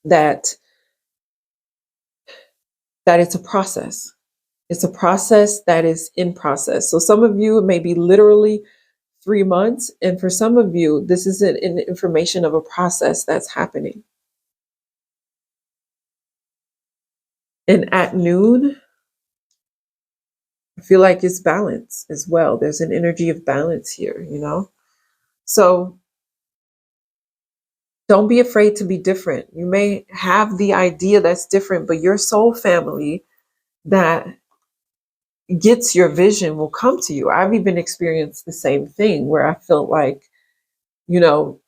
that it's a process. It's a process that is in process. So some of you, it may be literally 3 months. And for some of you, this is an information of a process that's happening. And at noon, I feel like it's balance as well. There's an energy of balance here, you know? So don't be afraid to be different. You may have the idea that's different, but your soul family that gets your vision will come to you. I've even experienced the same thing where I felt like, you know,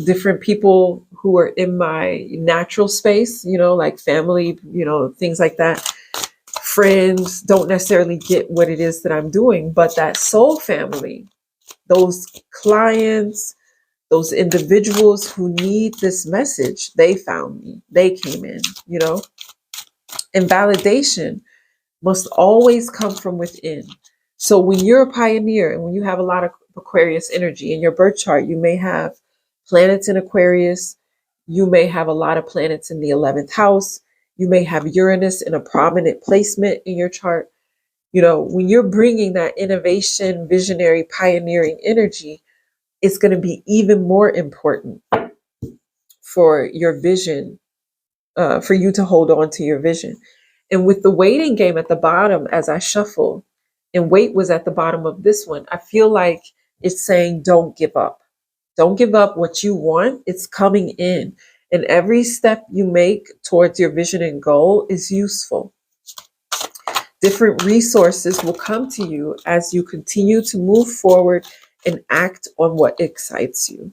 different people who are in my natural space, you know, like family, you know, things like that. Friends don't necessarily get what it is that I'm doing, but that soul family, those clients, those individuals who need this message, they found me. They came in, you know. And validation must always come from within. So when you're a pioneer and when you have a lot of Aquarius energy in your birth chart, you may have planets in Aquarius. You may have a lot of planets in the 11th house. You may have Uranus in a prominent placement in your chart. You know, when you're bringing that innovation, visionary, pioneering energy, it's going to be even more important for your vision, for you to hold on to your vision. And with the waiting game at the bottom, as I shuffle, and wait was at the bottom of this one, I feel like it's saying, don't give up. Don't give up what you want. It's coming in. And every step you make towards your vision and goal is useful. Different resources will come to you as you continue to move forward and act on what excites you.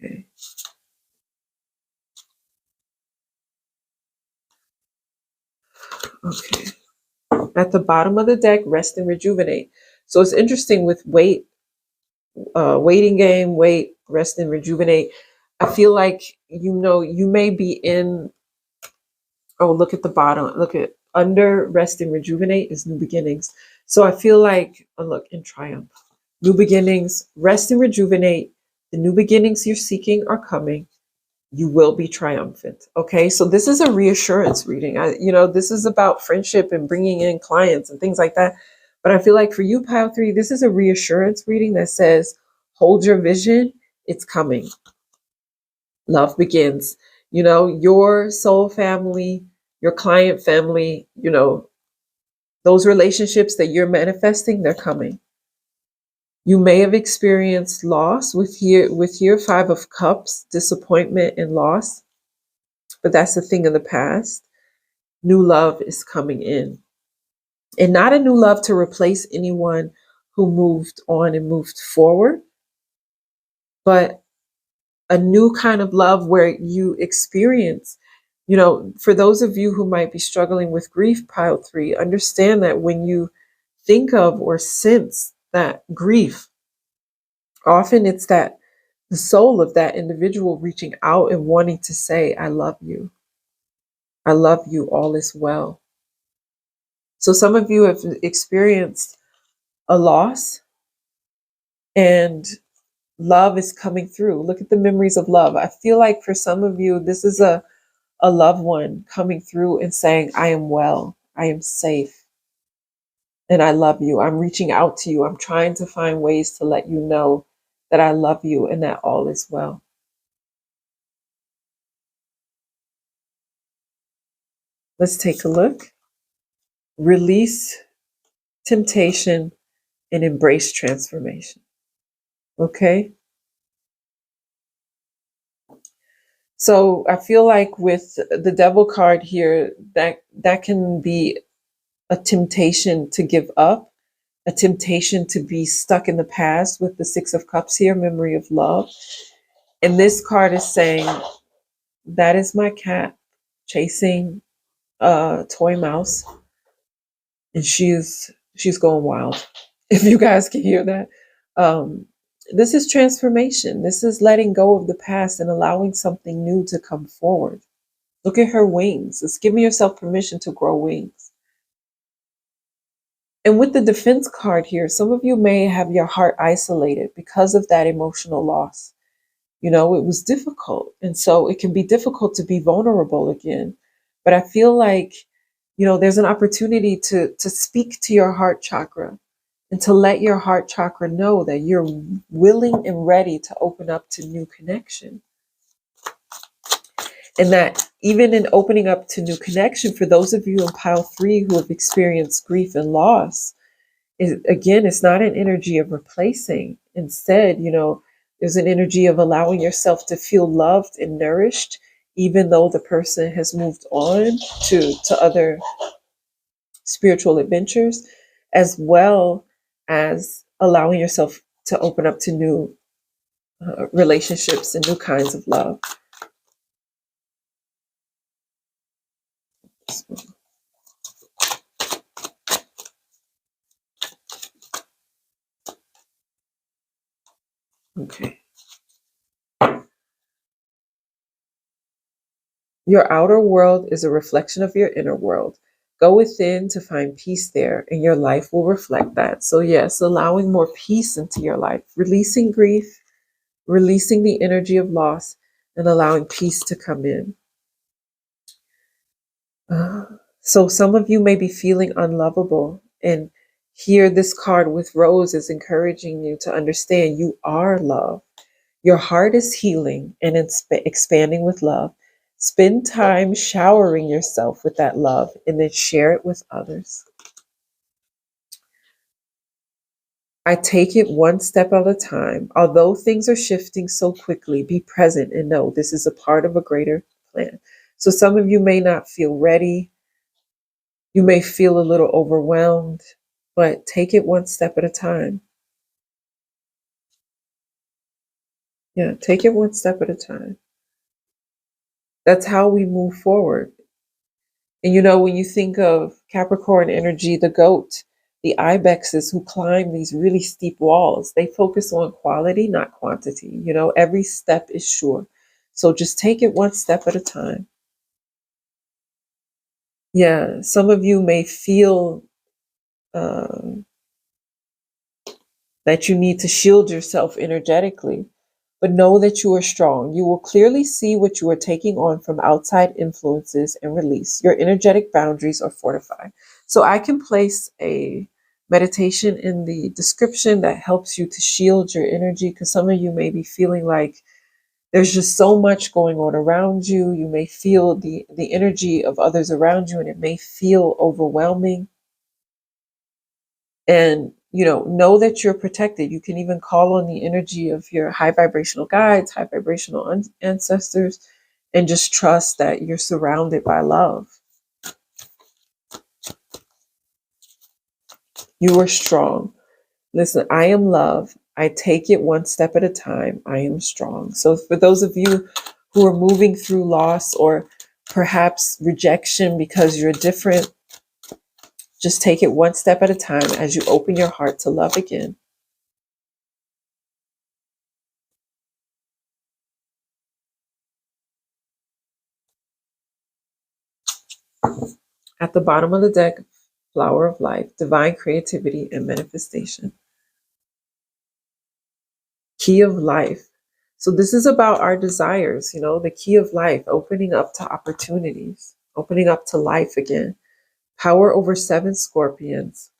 Okay. Okay. At the bottom of the deck, rest and rejuvenate. So it's interesting with waiting game, wait, rest and rejuvenate. I feel like, you know, you may be in, oh, look at the bottom. Look at under rest and rejuvenate is new beginnings. So I feel like, oh, look, in triumph, new beginnings, rest and rejuvenate. The new beginnings you're seeking are coming. You will be triumphant. Okay. So this is a reassurance reading. This is about friendship and bringing in clients and things like that. But I feel like for you, Pile 3, this is a reassurance reading that says, hold your vision. It's coming. Love begins. You know, your soul family, your client family, you know, those relationships that you're manifesting, they're coming. You may have experienced loss with your 5 of Cups, disappointment and loss. But that's a thing of the past. New love is coming in. And not a new love to replace anyone who moved on and moved forward, but a new kind of love where you experience, you know, for those of you who might be struggling with grief, Pile 3, understand that when you think of or sense that grief, often it's that the soul of that individual reaching out and wanting to say, I love you. I love you. All is well. So some of you have experienced a loss and love is coming through. Look at the memories of love. I feel like for some of you, this is a loved one coming through and saying, I am well, I am safe, and I love you. I'm reaching out to you. I'm trying to find ways to let you know that I love you and that all is well. Let's take a look. Release temptation and embrace transformation. Okay. So I feel like with the devil card here, that can be a temptation to give up, a temptation to be stuck in the past with the 6 of Cups here, memory of love. And this card is saying, That is my cat chasing a toy mouse, and she's going wild. If you guys can hear that. Um, this is transformation. This is letting go of the past and allowing something new to come forward. Look at her wings. It's giving yourself permission to grow wings. And with the defense card here, some of you may have your heart isolated because of that emotional loss. You know, it was difficult. And so it can be difficult to be vulnerable again. But I feel like, you know, there's an opportunity to speak to your heart chakra and to let your heart chakra know that you're willing and ready to open up to new connection. And that even in opening up to new connection, for those of you in pile 3 who have experienced grief and loss, again, it's not an energy of replacing. Instead, you know, there's an energy of allowing yourself to feel loved and nourished, even though the person has moved on to other spiritual adventures, as well as allowing yourself to open up to new relationships and new kinds of love. Okay. Your outer world is a reflection of your inner world. Go within to find peace there, and your life will reflect that. So, yes, allowing more peace into your life, releasing grief, releasing the energy of loss, and allowing peace to come in. So, some of you may be feeling unlovable, and here this card with Rose is encouraging you to understand you are love. Your heart is healing and expanding with love. Spend time showering yourself with that love and then share it with others. I take it one step at a time. Although things are shifting so quickly, be present and know this is a part of a greater plan. So some of you may not feel ready. You may feel a little overwhelmed, but take it one step at a time. Yeah, take it one step at a time. That's how we move forward. And you know, when you think of Capricorn energy, the goat, the ibexes who climb these really steep walls, they focus on quality, not quantity. You know, every step is sure. So just take it one step at a time. Yeah, some of you may feel uh, that you need to shield yourself energetically, but know that you are strong. You will clearly see what you are taking on from outside influences and release. Your energetic boundaries are fortified. So I can place a meditation in the description that helps you to shield your energy, because some of you may be feeling like there's just so much going on around you. You may feel the energy of others around you, and it may feel overwhelming. And know that you're protected. You can even call on the energy of your high vibrational guides, high vibrational ancestors, and just trust that you're surrounded by love. You are strong. Listen, I am love. I take it one step at a time. I am strong. So for those of you who are moving through loss or perhaps rejection because you're different, just take it one step at a time as you open your heart to love again. At the bottom of the deck, Flower of Life, Divine Creativity and Manifestation. Key of Life. So this is about our desires, the key of life, opening up to opportunities, opening up to life again. Power over 7 scorpions.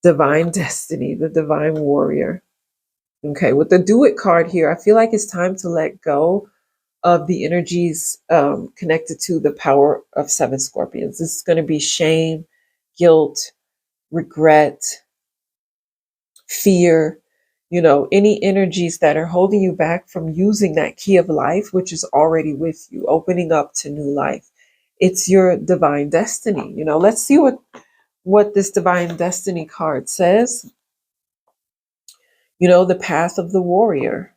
Divine Destiny, the Divine Warrior. Okay, with the Do It card here, I feel like it's time to let go of the energies connected to the power of 7 scorpions. This is going to be shame, guilt, regret, fear, any energies that are holding you back from using that key of life, which is already with you, opening up to new life. It's your divine destiny. Let's see what this divine destiny card says. The path of the warrior.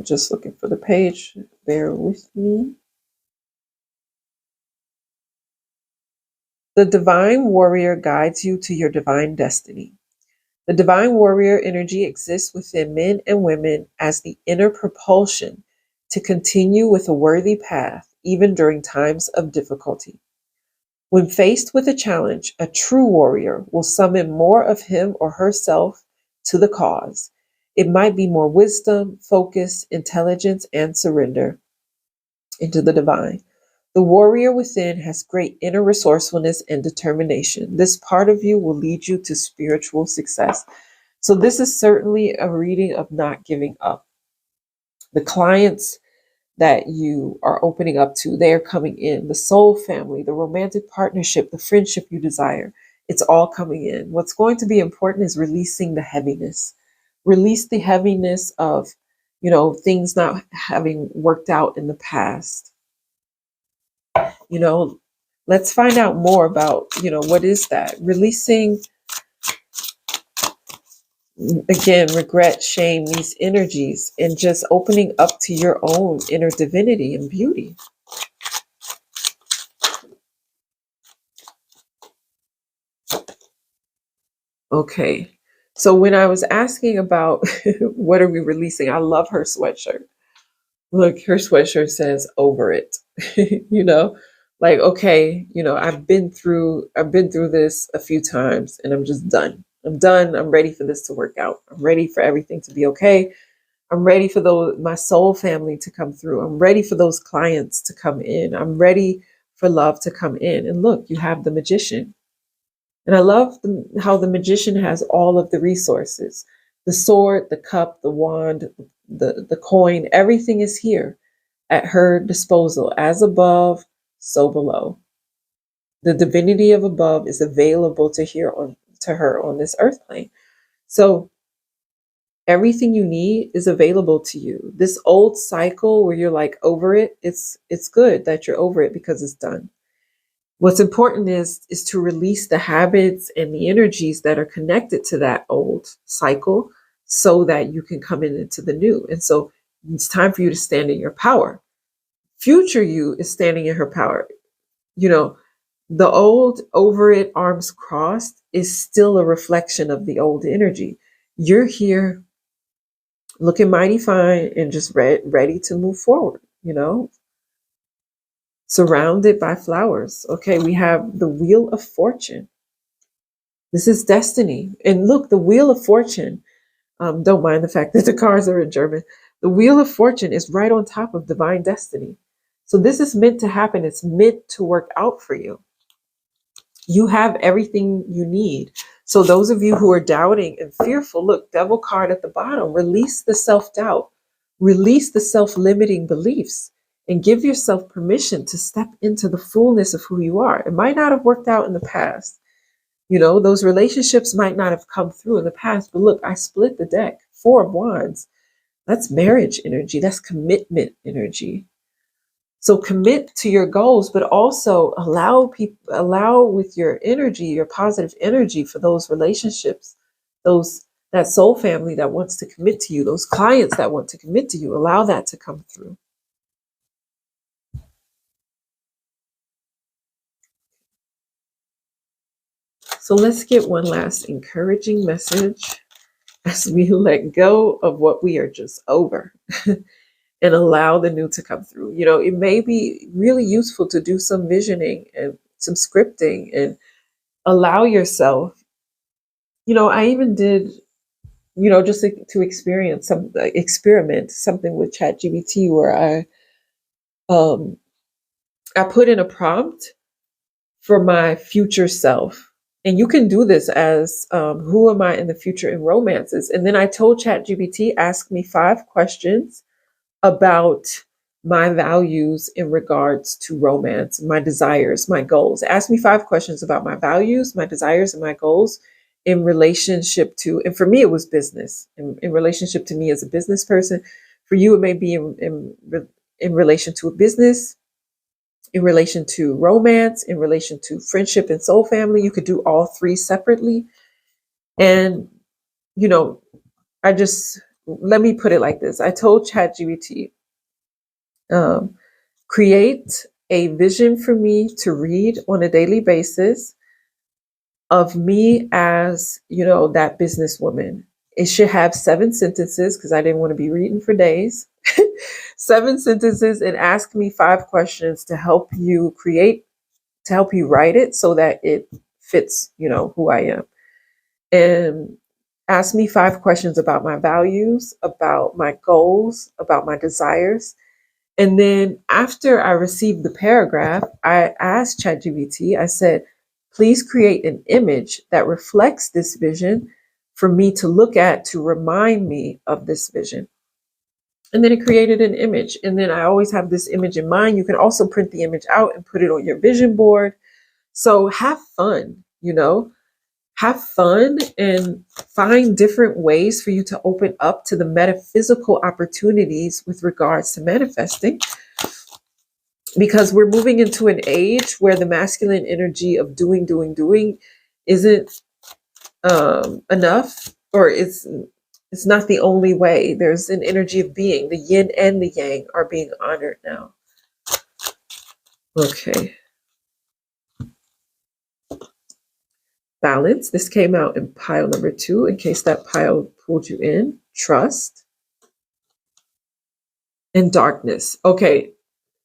just looking for the page. Bear with me. The divine warrior guides you to your divine destiny. The divine warrior energy exists within men and women as the inner propulsion to continue with a worthy path, even during times of difficulty. When faced with a challenge, a true warrior will summon more of him or herself to the cause. It might be more wisdom, focus, intelligence, and surrender into the divine. The warrior within has great inner resourcefulness and determination. This part of you will lead you to spiritual success. So this is certainly a reading of not giving up. The clients that you are opening up to, they are coming in. The soul family, the romantic partnership, the friendship you desire, it's all coming in. What's going to be important is releasing the heaviness. Release the heaviness of, things not having worked out in the past. Let's find out more about, what is that? Releasing, again, regret, shame, these energies, and just opening up to your own inner divinity and beauty. Okay. So when I was asking about what are we releasing, I love her sweatshirt. Look, her sweatshirt says over it. Like, okay, I've been through this a few times and I'm just done. I'm done. I'm ready for this to work out. I'm ready for everything to be okay. I'm ready for my soul family to come through. I'm ready for those clients to come in. I'm ready for love to come in. And look, you have the magician. And I love how the magician has all of the resources: the sword, the cup, the wand, the coin. Everything is here at her disposal. As above, so below. The divinity of above is available to her on this earth plane. So everything you need is available to you. This old cycle where you're like over it, it's good that you're over it because it's done. What's important is to release the habits and the energies that are connected to that old cycle so that you can come into the new. And so it's time for you to stand in your power. Future you is standing in her power. The old over it, arms crossed, is still a reflection of the old energy. You're here looking mighty fine and just ready to move forward, surrounded by flowers. Okay, we have the Wheel of Fortune. This is destiny. And look, the Wheel of Fortune, don't mind the fact that the cards are in German. The Wheel of Fortune is right on top of divine destiny. So this is meant to happen. It's meant to work out for you. You have everything you need. So those of you who are doubting and fearful, look, Devil card at the bottom. Release the self-doubt. Release the self-limiting beliefs and give yourself permission to step into the fullness of who you are. It might not have worked out in the past. Those relationships might not have come through in the past, but look, I split the deck. 4 of Wands. That's marriage energy. That's commitment energy. So commit to your goals, but also allow with your energy, your positive energy for those relationships, that soul family that wants to commit to you, those clients that want to commit to you, allow that to come through. So let's get one last encouraging message as we let go of what we are just over and allow the new to come through. It may be really useful to do some visioning and some scripting and allow yourself. I even did, just to experiment something with ChatGPT where I put in a prompt for my future self. And you can do this as who am I in the future in romances? And then I told ChatGPT, ask me 5 questions about my values in regards to romance, my desires, my goals. Ask me 5 questions about my values, my desires, and my goals in relationship to, and for me, it was business, in relationship to me as a business person. For you, it may be in relation to a business, in relation to romance, in relation to friendship and soul family. You could do all 3 separately. And, I just let me put it like this. I told ChatGPT, create a vision for me to read on a daily basis of me as, that businesswoman. It should have 7 sentences because I didn't want to be reading for days. 7 sentences, and ask me 5 questions to help you write it so that it fits, who I am. And ask me 5 questions about my values, about my goals, about my desires. And then after I received the paragraph, I asked ChatGPT, I said, please create an image that reflects this vision for me to look at to remind me of this vision. And then it created an image. And then I always have this image in mind. You can also print the image out and put it on your vision board. So have fun, have fun and find different ways for you to open up to the metaphysical opportunities with regards to manifesting. Because we're moving into an age where the masculine energy of doing isn't enough, or it's not the only way. There's an energy of being. The yin and the yang are being honored now. Okay. Balance. This came out in pile number 2, in case that pile pulled you in. Trust. And darkness. Okay.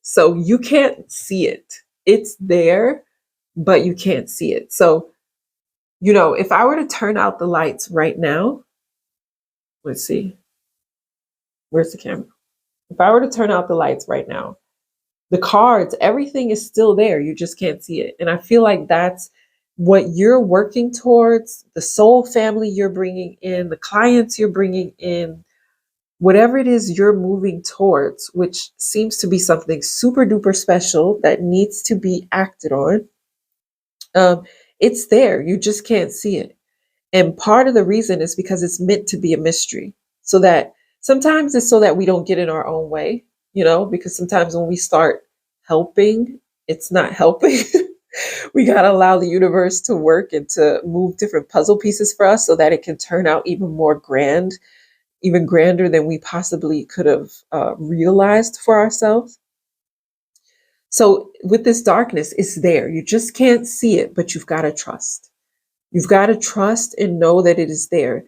So you can't see it. It's there, but you can't see it. So, if I were to turn out the lights right now, let's see. Where's the camera? If I were to turn out the lights right now, the cards, everything is still there. You just can't see it. And I feel like that's what you're working towards, the soul family you're bringing in, the clients you're bringing in, whatever it is you're moving towards, which seems to be something super duper special that needs to be acted on. It's there. You just can't see it. And part of the reason is because it's meant to be a mystery. So that sometimes it's so that we don't get in our own way, because sometimes when we start helping, it's not helping. We got to allow the universe to work and to move different puzzle pieces for us so that it can turn out even more grand, even grander than we possibly could have realized for ourselves. So with this darkness, it's there. You just can't see it, but you've got to trust. You've got to trust and know that it is there.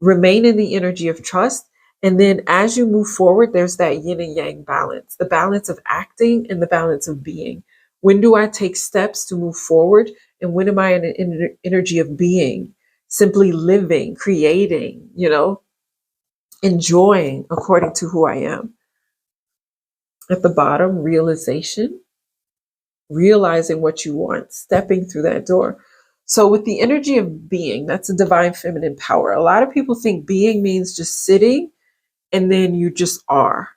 Remain in the energy of trust. And then as you move forward, there's that yin and yang balance, the balance of acting and the balance of being. When do I take steps to move forward? And when am I in an energy of being, simply living, creating, enjoying according to who I am? At the bottom, realization, realizing what you want, stepping through that door. So with the energy of being, that's a divine feminine power. A lot of people think being means just sitting and then you just are.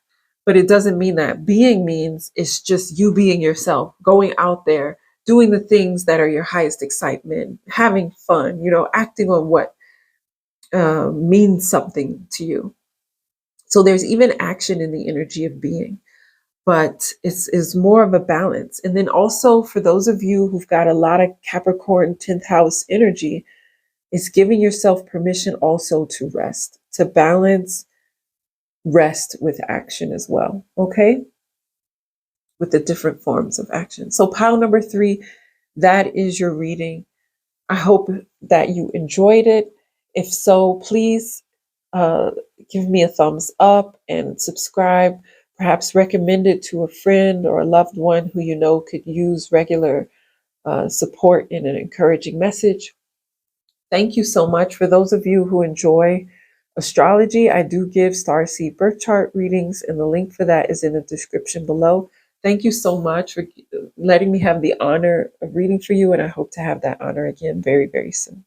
But it doesn't mean that. Being means it's just you being yourself, going out there, doing the things that are your highest excitement, having fun, acting on what means something to you. So there's even action in the energy of being, but it's more of a balance. And then also for those of you who've got a lot of Capricorn 10th house energy, it's giving yourself permission also to rest, to balance rest with action as well. Okay. With the different forms of action. So pile number 3, that is your reading. I hope that you enjoyed it. If so, please give me a thumbs up and subscribe. Perhaps recommend it to a friend or a loved one who you know could use regular support and an encouraging message. Thank you so much. For those of you who enjoy astrology, I do give Starseed Birth Chart readings, and the link for that is in the description below. Thank you so much for letting me have the honor of reading for you, and I hope to have that honor again very, very soon.